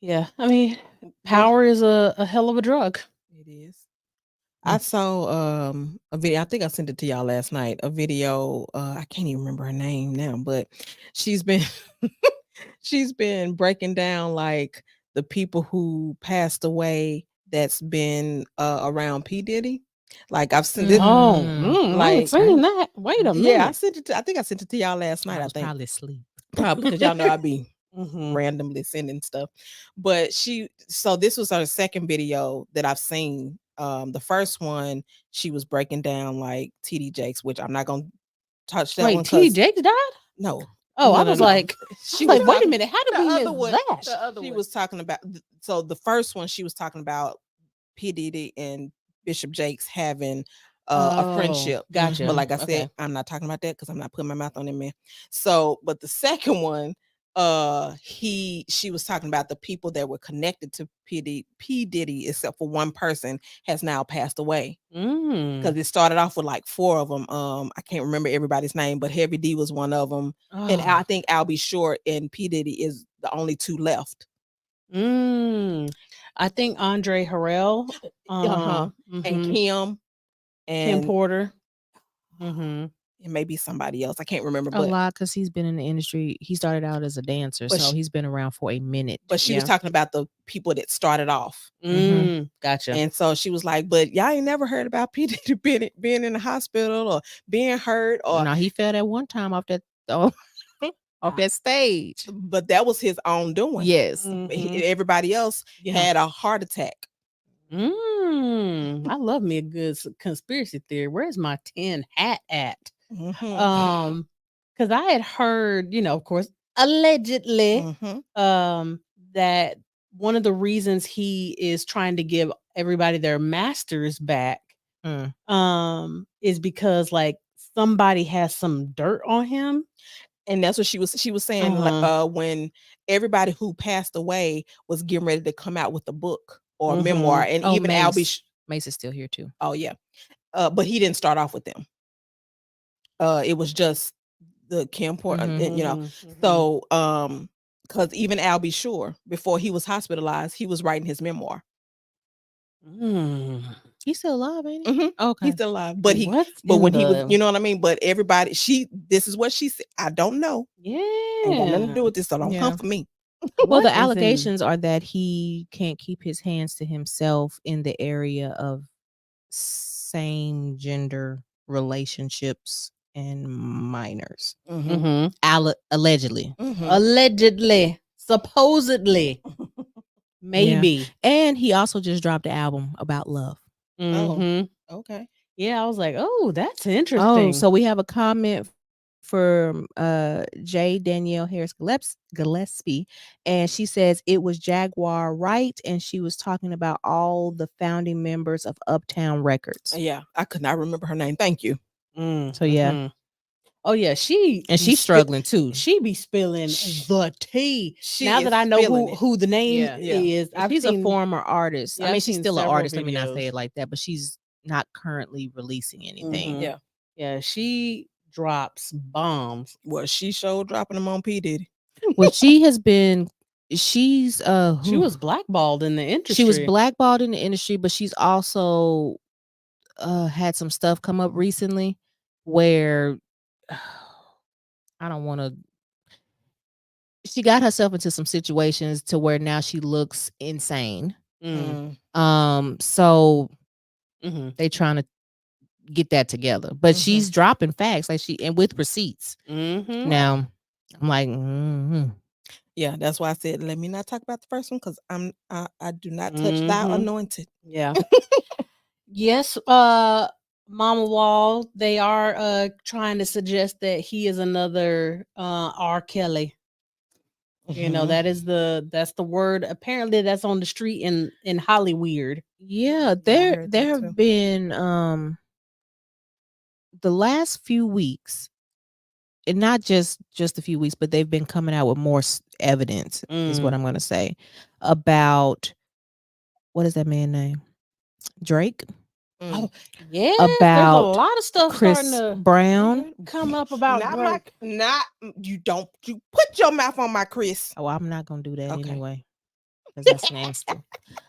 Yeah. I mean, power is a hell of a drug. It is. I saw a video. I think I sent it to y'all last night. A video. I can't even remember her name now, but she's been breaking down like the people who passed away that's been around P. Diddy. Like I've seen it. I ain't seen that. Wait a minute. Yeah, I think I sent it to y'all last night. I think probably asleep. Probably because y'all know I be randomly sending stuff. But so this was her second video that I've seen. The first one, she was breaking down like TD Jakes, which I'm not gonna touch that one. Wait, TD Jakes died? No. Oh, I was like, wait a minute, how did we miss that? The other one. Was talking about. So the first one, she was talking about P. Diddy and Bishop Jakes having a friendship. Gotcha. But like I said, I'm not talking about that because I'm not putting my mouth on it, man. So, but the second one, she was talking about the people that were connected to P Diddy, except for one person has now passed away. Because it started off with like 4 of them. I can't remember everybody's name, but Heavy D was one of them. And I think Al B. Short and P Diddy is the only 2 left. I think Andre Harrell, and Kim Porter, and maybe somebody else. I can't remember. A lot, because he's been in the industry. He started out as a dancer, so he's been around for a minute. But she was talking about the people that started off. Gotcha. And so she was like, "But y'all ain't never heard about P Diddy being in the hospital or being hurt or." No, he fell at one time off that off that stage. But that was his own doing. Yes. Everybody else had a heart attack. I love me a good conspiracy theory. Where's my 10 hat at? Because I had heard, of course, allegedly, that one of the reasons he is trying to give everybody their masters back, is because like somebody has some dirt on him. And that's what she was saying, like, when everybody who passed away was getting ready to come out with a book or a memoir, and even Mace. Mace is still here too. Oh yeah, but he didn't start off with them. It was just the Kim Porter, So, because even Al B. Shore, before he was hospitalized, he was writing his memoir. He's still alive, ain't he? Okay, he's still alive, but he was, you know what I mean. But everybody, this is what she said. I don't know. Yeah, ain't got nothing to do with this, so don't come for me. Well, the allegations are that he can't keep his hands to himself in the area of same gender relationships and minors. Allegedly, supposedly, maybe. And he also just dropped an album about love. Okay. Yeah, I was like, oh, that's interesting. So we have a comment from J. Danielle Harris Gillespie, and she says it was Jaguar Wright, and she was talking about all the founding members of Uptown Records. Yeah, I could not remember her name. Thank you. So yeah. Oh yeah, she's struggling too. She be spilling the tea. Now that I know who the name is, she's a former artist. Yeah, I mean, she's still an artist. Let me not videos. say it like that, but she's not currently releasing anything. Yeah, she drops bombs. Well, she showed dropping them on P Diddy. Well, she has been. She was blackballed in the industry. She was blackballed in the industry, but she's also had some stuff come up recently where I don't want to. She got herself into some situations to where now she looks insane. So they trying to get that together, but she's dropping facts and with receipts. Now I'm like, yeah, that's why I said let me not talk about the first one because I do not touch thou anointed. Yeah. Yes, Mama Wall, they are trying to suggest that he is another R. Kelly. You know, that's the word. Apparently that's on the street in Hollywood. Yeah, there have been the last few weeks, and not just a few weeks, but they've been coming out with more evidence is what I'm going to say about what is that man's name? Drake. Oh, yeah. About there's a lot of stuff Chris starting to Brown come up about Drake. You put your mouth on my Chris. Oh, I'm not gonna do that anyway, because that's nasty.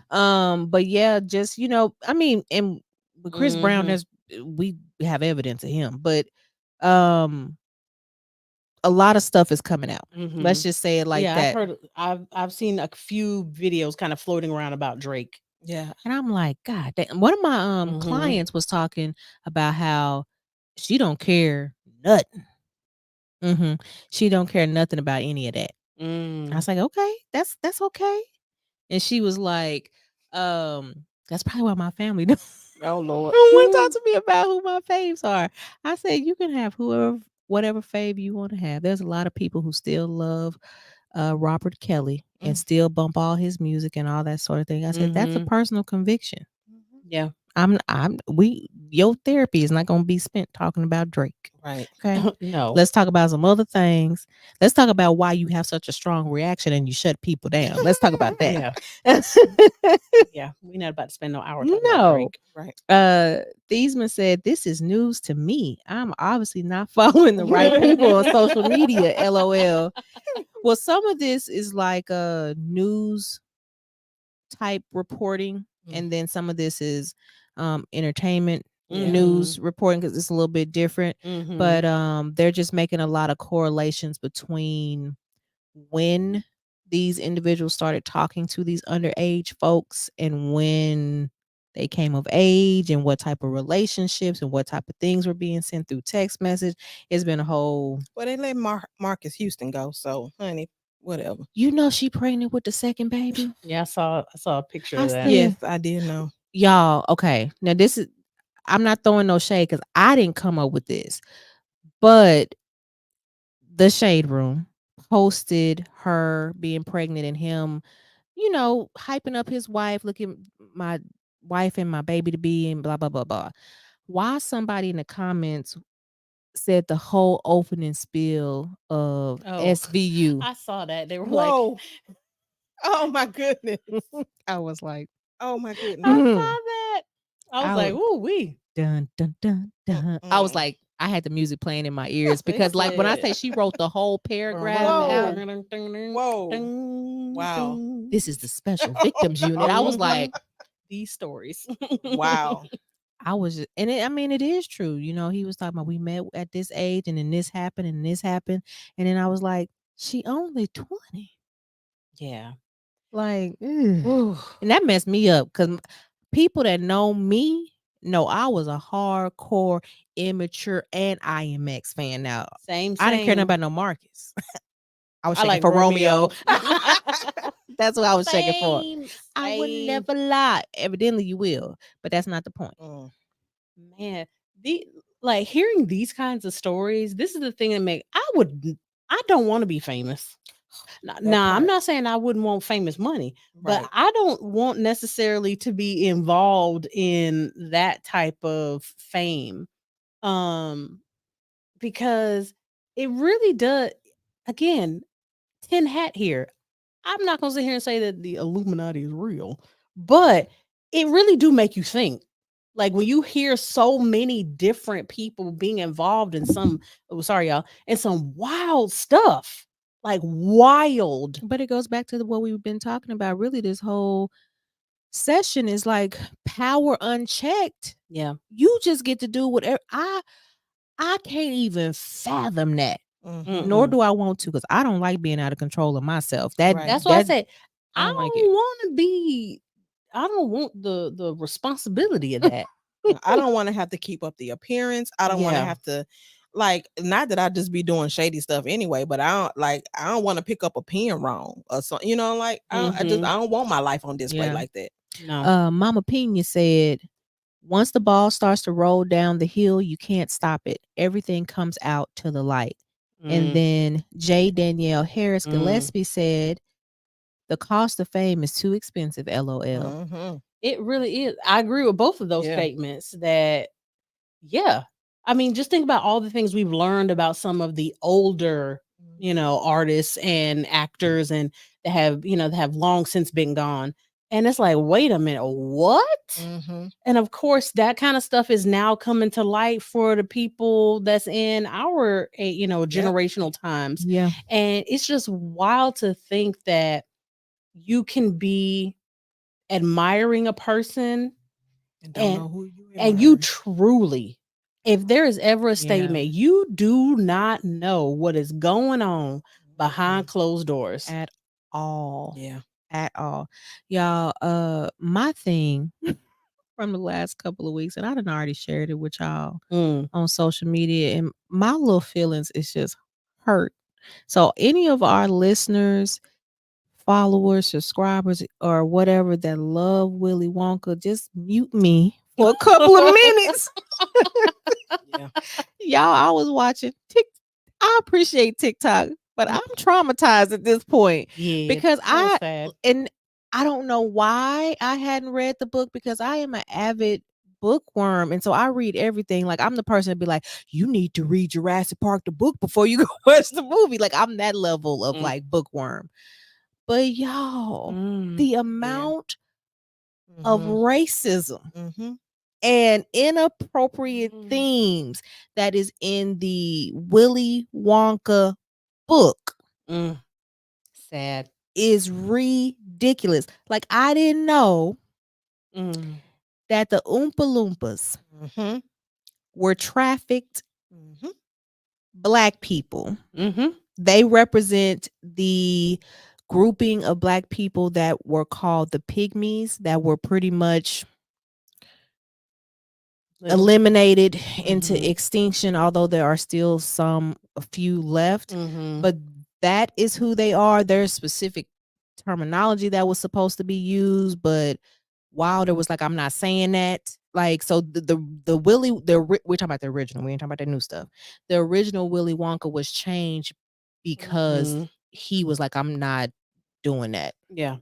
But yeah, just I mean, and with Chris Brown, we have evidence of him, but a lot of stuff is coming out. Let's just say it like that. I've seen a few videos kind of floating around about Drake. Yeah. And I'm like, God damn. One of my clients was talking about how she don't care nothing. She don't care nothing about any of that. I was like, okay, that's okay. And she was like, that's probably why my family don't want to talk to me about who my faves are. I said, you can have whatever fave you want to have. There's a lot of people who still love Robert Kelly and still bump all his music and all that sort of thing. I said, that's a personal conviction. Yeah. Your therapy is not going to be spent talking about Drake. Right. Okay. No. Let's talk about some other things. Let's talk about why you have such a strong reaction and you shut people down. Let's talk about that. Yeah. We're not about to spend no hour talking about Drake. Right. Thiesman said, "This is news to me. I'm obviously not following the right people on social media. LOL." Well, some of this is like a news type reporting, and then some of this is entertainment news reporting because it's a little bit different. But they're just making a lot of correlations between when these individuals started talking to these underage folks and when they came of age and what type of relationships and what type of things were being sent through text message. It's been a whole. Well, they let Marcus Houston go, so honey, whatever. You know she pregnant with the second baby. Yeah, I saw a picture of that. Yes, I did know. Y'all, okay. Now this is, I'm not throwing no shade because I didn't come up with this, but the Shade Room posted her being pregnant and him, hyping up his wife, look at my wife and my baby to be, and blah blah blah blah. Why somebody in the comments said the whole opening spiel of SVU? I saw that. They were Whoa. like, oh my goodness. I was like, oh my goodness. I saw that. I was like, ooh, we dun dun dun dun. I was like, I had the music playing in my ears because, like, when I say she wrote the whole paragraph out, whoa, wow, this is the special victims unit. I was like, these stories. Wow. I was just, and it is true. He was talking about we met at this age and then this happened and this happened. And then I was like, she only 20. Yeah. Like, and that messed me up because people that know me know I was a hardcore, immature, and IMX fan. Now, same. I didn't care nothing about no Marcus. I was shaking like for Romeo. That's what I was shaking for. I would never lie. Evidently, you will, but that's not the point. Man, hearing these kinds of stories. This is the thing that I don't want to be famous. Nah, I'm not saying I wouldn't want famous money, but I don't want necessarily to be involved in that type of fame. Because it really does, again, tin hat here. I'm not gonna sit here and say that the Illuminati is real, but it really do make you think. Like when you hear so many different people being involved in some wild stuff. Like wild. But it goes back to what we've been talking about. Really, this whole session is like power unchecked. Yeah. You just get to do whatever. I can't even fathom that. Nor do I want to, because I don't like being out of control of myself. That's why I said I don't want to be. I don't want the responsibility of that. I don't want to have to keep up the appearance. I don't want to have to, like, not that I just be doing shady stuff anyway, but I don't want to pick up a pen wrong or something. I don't want my life on display like that. No. Mama Pena said, once the ball starts to roll down the hill, you can't stop it. Everything comes out to the light. And then J. Danielle Harris Gillespie said, the cost of fame is too expensive. LOL. It really is. I agree with both of those statements that, I mean, just think about all the things we've learned about some of the older, artists and actors and that have long since been gone. And it's like, wait a minute, what? And of course, that kind of stuff is now coming to light for the people that's in our, generational times. Yeah. And it's just wild to think that you can be admiring a person and don't know who you are. And you truly, if there is ever a statement, you do not know what is going on behind closed doors at all. Yeah. At all. Y'all, my thing from the last couple of weeks, and I done already shared it with y'all on social media, and my little feelings is just hurt. So any of our listeners, followers, subscribers, or whatever that love Willy Wonka, just mute me for a couple of minutes. Y'all, I was watching I appreciate TikTok, but I'm traumatized at this point because I don't know why I hadn't read the book, because I am an avid bookworm, and so I read everything. Like, I'm the person to be like, you need to read Jurassic Park the book before you go watch the movie. Like, I'm that level of like bookworm. But y'all, the amount of racism and inappropriate themes that is in the Willy Wonka book sad is ridiculous. Like, I didn't know that the Oompa Loompas were trafficked Black people. They represent the grouping of Black people that were called the Pygmies, that were pretty much eliminated into extinction, although there are still a few left. But that is who they are. There's specific terminology that was supposed to be used, but Wilder was like, I'm not saying that. Like, so the Willy, we're talking about the original. We ain't talking about the new stuff. The original Willy Wonka was changed because he was like, I'm not doing that. Yeah.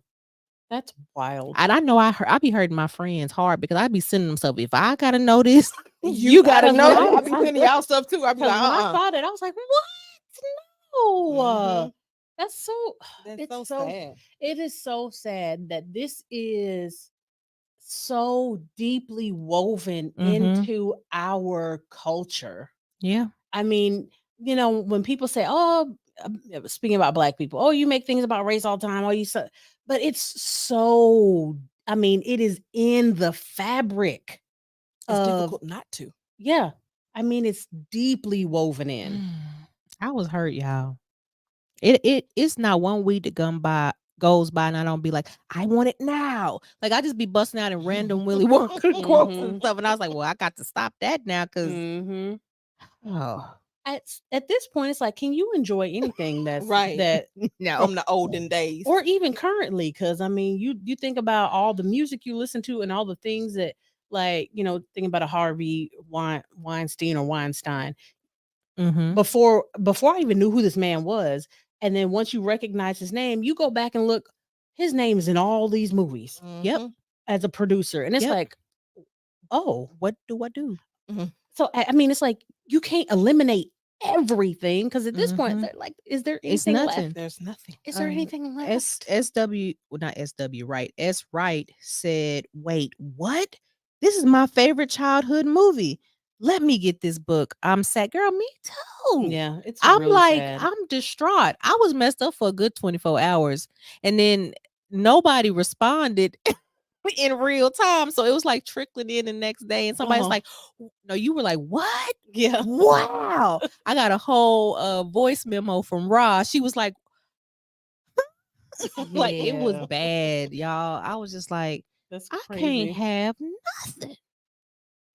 That's wild. And I know I be hurting my friends hard because I be sending them stuff. If I gotta know this, you gotta know. I be sending y'all stuff too. I be like, when I saw that, I was like, what? No. That's so sad. It is so sad that this is so deeply woven into our culture. Yeah. I mean, you know, when people say, oh, speaking about Black people, oh, you make things about race all the time. Oh, but it's so, I mean, it is in the fabric. It's difficult not to. Yeah. I mean, it's deeply woven in. I was hurt, y'all. It's not one week that goes by and I don't be like, I want it now. Like, I just be busting out in random Willy Wonka quotes and stuff. And I was like, well, I got to stop that now because at this point, it's like, can you enjoy anything that's that from the olden days or even currently? Because I mean, you think about all the music you listen to and all the things that, like, you know, thinking about a Harvey Weinstein or Weinstein. Before I even knew who this man was, and then once you recognize his name, you go back and look. His name is in all these movies. Yep, as a producer, and it's like, oh, what do I do? So I mean, it's like you can't eliminate everything because at this point, like, is there anything left? There's nothing. Is there anything left? Right. S. Wright said, "Wait, what? This is my favorite childhood movie. Let me get this book." I'm sad, girl. Me too. Yeah, I'm really like, sad. I'm distraught. I was messed up for a good 24 hours, and then nobody responded in real time, so it was like trickling in the next day, and somebody's like, "No, you were like, what? Yeah, wow." I got a whole voice memo from Ra. She was like, like, it was bad, y'all. I was just like, I can't have nothing.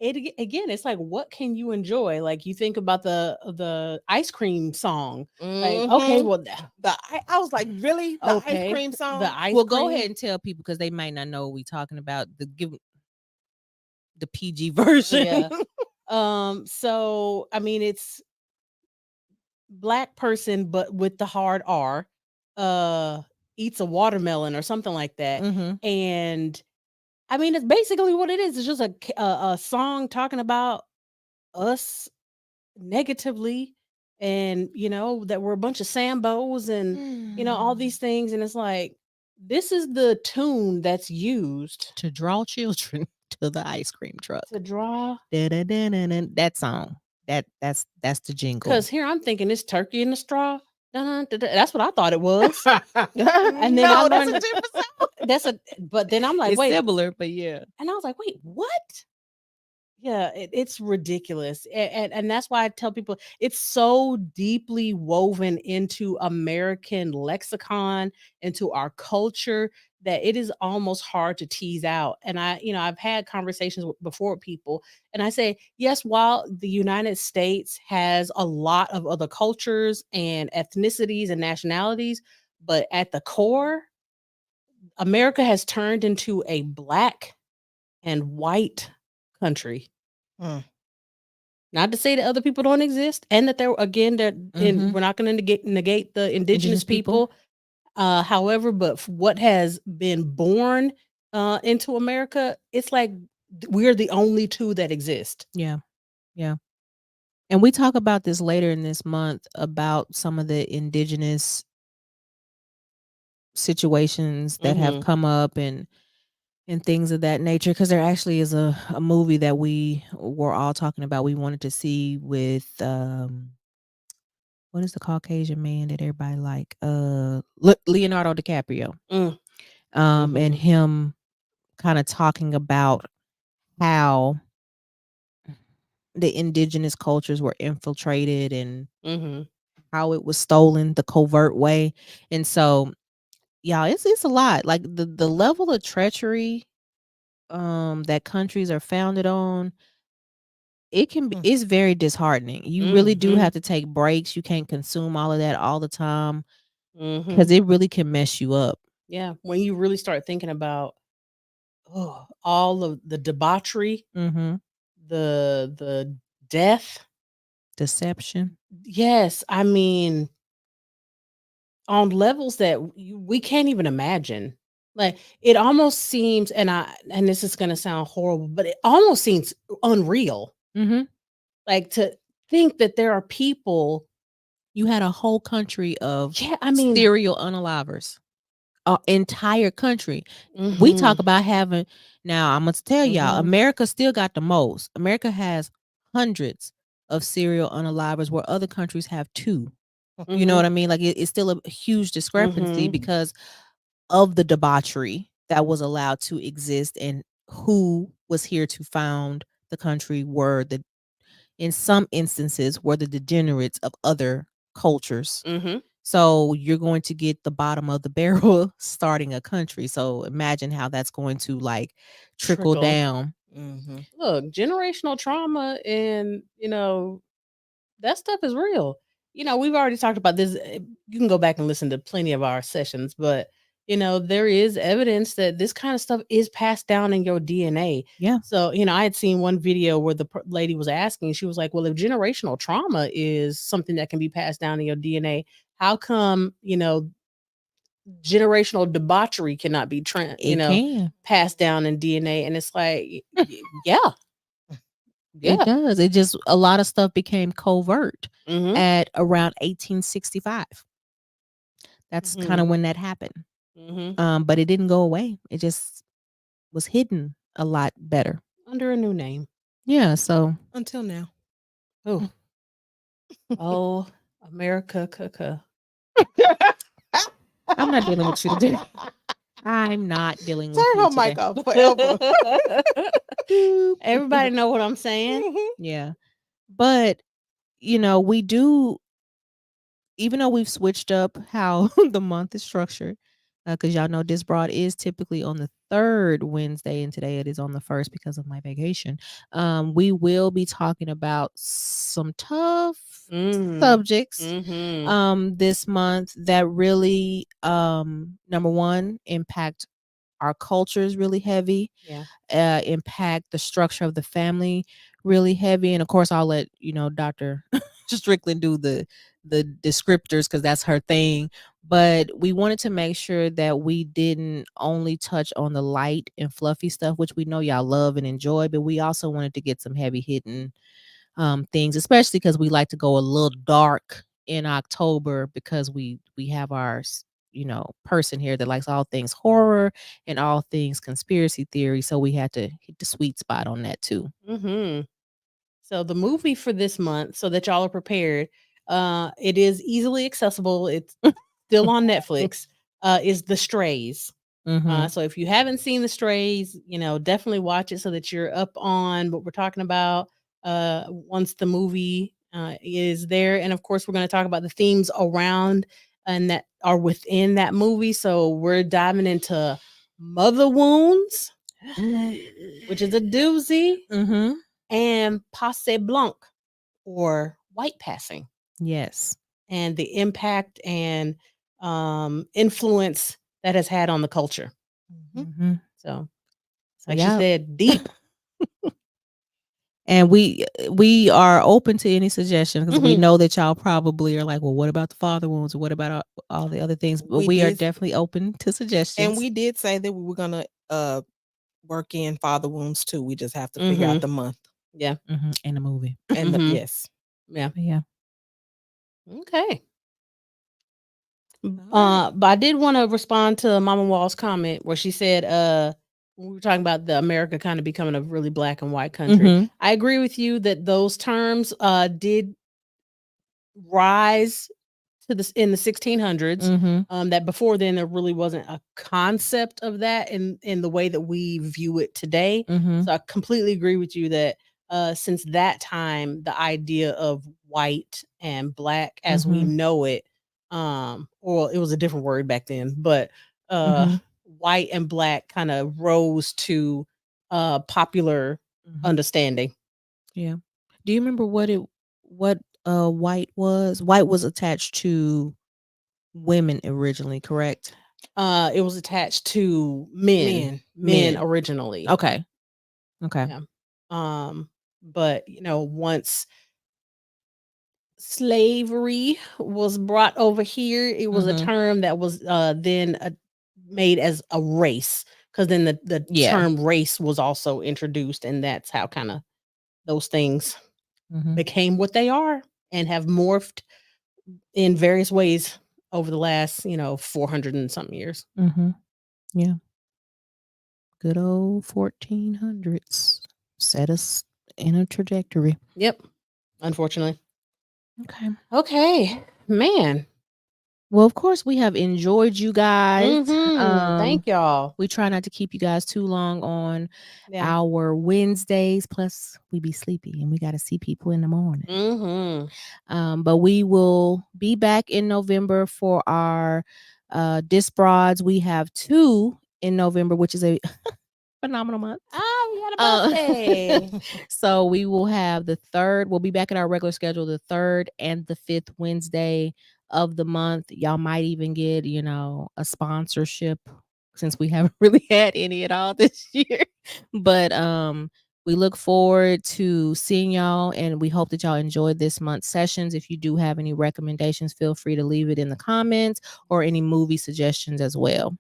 Again, it's like, what can you enjoy? Like, you think about the ice cream song. Like, okay, well, I was like, really? The ice cream song? Go ahead and tell people because they might not know what we're talking about. The PG version. Yeah. So I mean, it's Black person, but with the hard R, eats a watermelon or something like that, and I mean, it's basically what it is. It's just a song talking about us negatively, and you know that we're a bunch of Sambos and you know all these things, and it's like, this is the tune that's used to draw children to the ice cream truck. To draw that song. That's the jingle. Because here I'm thinking it's Turkey in the Straw. That's what I thought it was. And then I learned but then I'm like, it's wait, similar, but yeah. And I was like, wait, what? Yeah, it's ridiculous. And that's why I tell people it's so deeply woven into American lexicon, into our culture, that it is almost hard to tease out. And I've had conversations before with people, and I say, yes, while the United States has a lot of other cultures and ethnicities and nationalities, but at the core, America has turned into a Black and white country. Not to say that other people don't exist, and that we're not going to negate the indigenous people. However, but what has been born into America, it's like we're the only two that exist. Yeah. And we talk about this later in this month about some of the indigenous situations that have come up and things of that nature, because there actually is a movie that we were all talking about we wanted to see with what is the Caucasian man that everybody like? Leonardo DiCaprio. And him kind of talking about how the indigenous cultures were infiltrated and how it was stolen the covert way. And so, y'all, it's a lot. Like the level of treachery that countries are founded on, it can be, it's very disheartening. You really do have to take breaks. You can't consume all of that all the time, because it really can mess you up. Yeah, when you really start thinking about all of the debauchery, the death, deception. Yes, I mean, on levels that we can't even imagine. Like, it almost seems, and this is going to sound horrible, but it almost seems unreal. Like, to think that there are people. You had a whole country of serial unalivers. Entire country. We talk about having, now I'm gonna tell y'all, America still got the most. America has hundreds of serial unalivers where other countries have 2. You know what I mean? Like, it's still a huge discrepancy because of the debauchery that was allowed to exist, and who was here to found the country were in some instances were the degenerates of other cultures. So you're going to get the bottom of the barrel starting a country. So imagine how that's going to like trickle down. Look, generational trauma, and that stuff is real. We've already talked about this. You can go back and listen to plenty of our sessions, but there is evidence that this kind of stuff is passed down in your DNA. Yeah. So, I had seen one video where the lady was asking, she was like, well, if generational trauma is something that can be passed down in your DNA, how come, generational debauchery cannot be passed down in DNA? And it's like, yeah. It does. It just, a lot of stuff became covert at around 1865. That's kind of when that happened. But it didn't go away. It just was hidden a lot better under a new name. Yeah. So until now. Oh, America. I'm not dealing with you today. I'm not dealing with you today. Turn her mic off forever. Everybody know what I'm saying? Yeah. But, we do, even though we've switched up how the month is structured, because y'all know This Broad is typically on the 3rd Wednesday, and today it is on the 1st because of my vacation. We will be talking about some tough subjects this month that really, number one, impact our cultures really heavy. Impact the structure of the family really heavy. And of course, I'll let Dr. Strickland do the descriptors because that's her thing. But we wanted to make sure that we didn't only touch on the light and fluffy stuff, which we know y'all love and enjoy, but we also wanted to get some heavy hitting things, especially because we like to go a little dark in October, because we have our person here that likes all things horror and all things conspiracy theory, so we had to hit the sweet spot on that too. So the movie for this month, so that y'all are prepared, it is easily accessible, it's still on Netflix, is The Strays. So if you haven't seen The Strays, definitely watch it so that you're up on what we're talking about once the movie is there. And of course, we're going to talk about the themes around and that are within that movie. So we're diving into mother wounds, which is a doozy, and passe blanc, or white passing. Yes. And the impact and influence that has had on the culture. So, like she said, deep. And we are open to any suggestions, because we know that y'all probably are like, well, what about the father wounds, or what about all the other things? But we are definitely open to suggestions. And we did say that we were gonna work in father wounds too. We just have to figure out the month. Yeah. And the movie. And yes. Yeah. Yeah. Okay. But I did want to respond to Mama Wall's comment where she said, we were talking about the America kind of becoming a really black and white country. I agree with you that those terms did rise to this in the 1600s. That before then there really wasn't a concept of that in the way that we view it today. So I completely agree with you that since that time the idea of white and black as we know it, or it was a different word back then, but white and black kind of rose to popular understanding. Yeah. Do you remember what white was? White was attached to women originally, correct? It was attached to men originally. Okay. Yeah. But once slavery was brought over here, it was a term that was then made as a race, because then the term race was also introduced, and that's how kind of those things became what they are and have morphed in various ways over the last 400 and something years. Yeah. Good old 1400s set us in a trajectory. Yep. Unfortunately. Okay, man. Well, of course, we have enjoyed you guys. Thank y'all. We try not to keep you guys too long on our Wednesdays. Plus, we be sleepy and we got to see people in the morning. But we will be back in November for our Disprods. We have 2 in November, which is a phenomenal month. We had a birthday. So we will have the 3rd. We'll be back at our regular schedule, the 3rd and the 5th Wednesday of the month. Y'all might even get, a sponsorship, since we haven't really had any at all this year. But we look forward to seeing y'all, and we hope that y'all enjoyed this month's sessions. If you do have any recommendations, feel free to leave it in the comments, or any movie suggestions as well.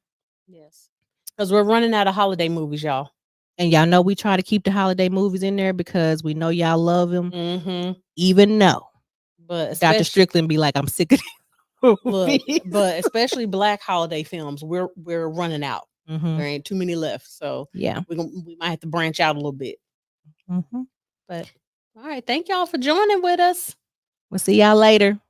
Yes. Because we're running out of holiday movies, y'all. And y'all know we try to keep the holiday movies in there because we know y'all love them. Even though Dr. Strickland be like, I'm sick of Look, but especially black holiday films, we're running out. There ain't too many left. So yeah, we might have to branch out a little bit. But all right, thank y'all for joining with us. We'll see y'all later.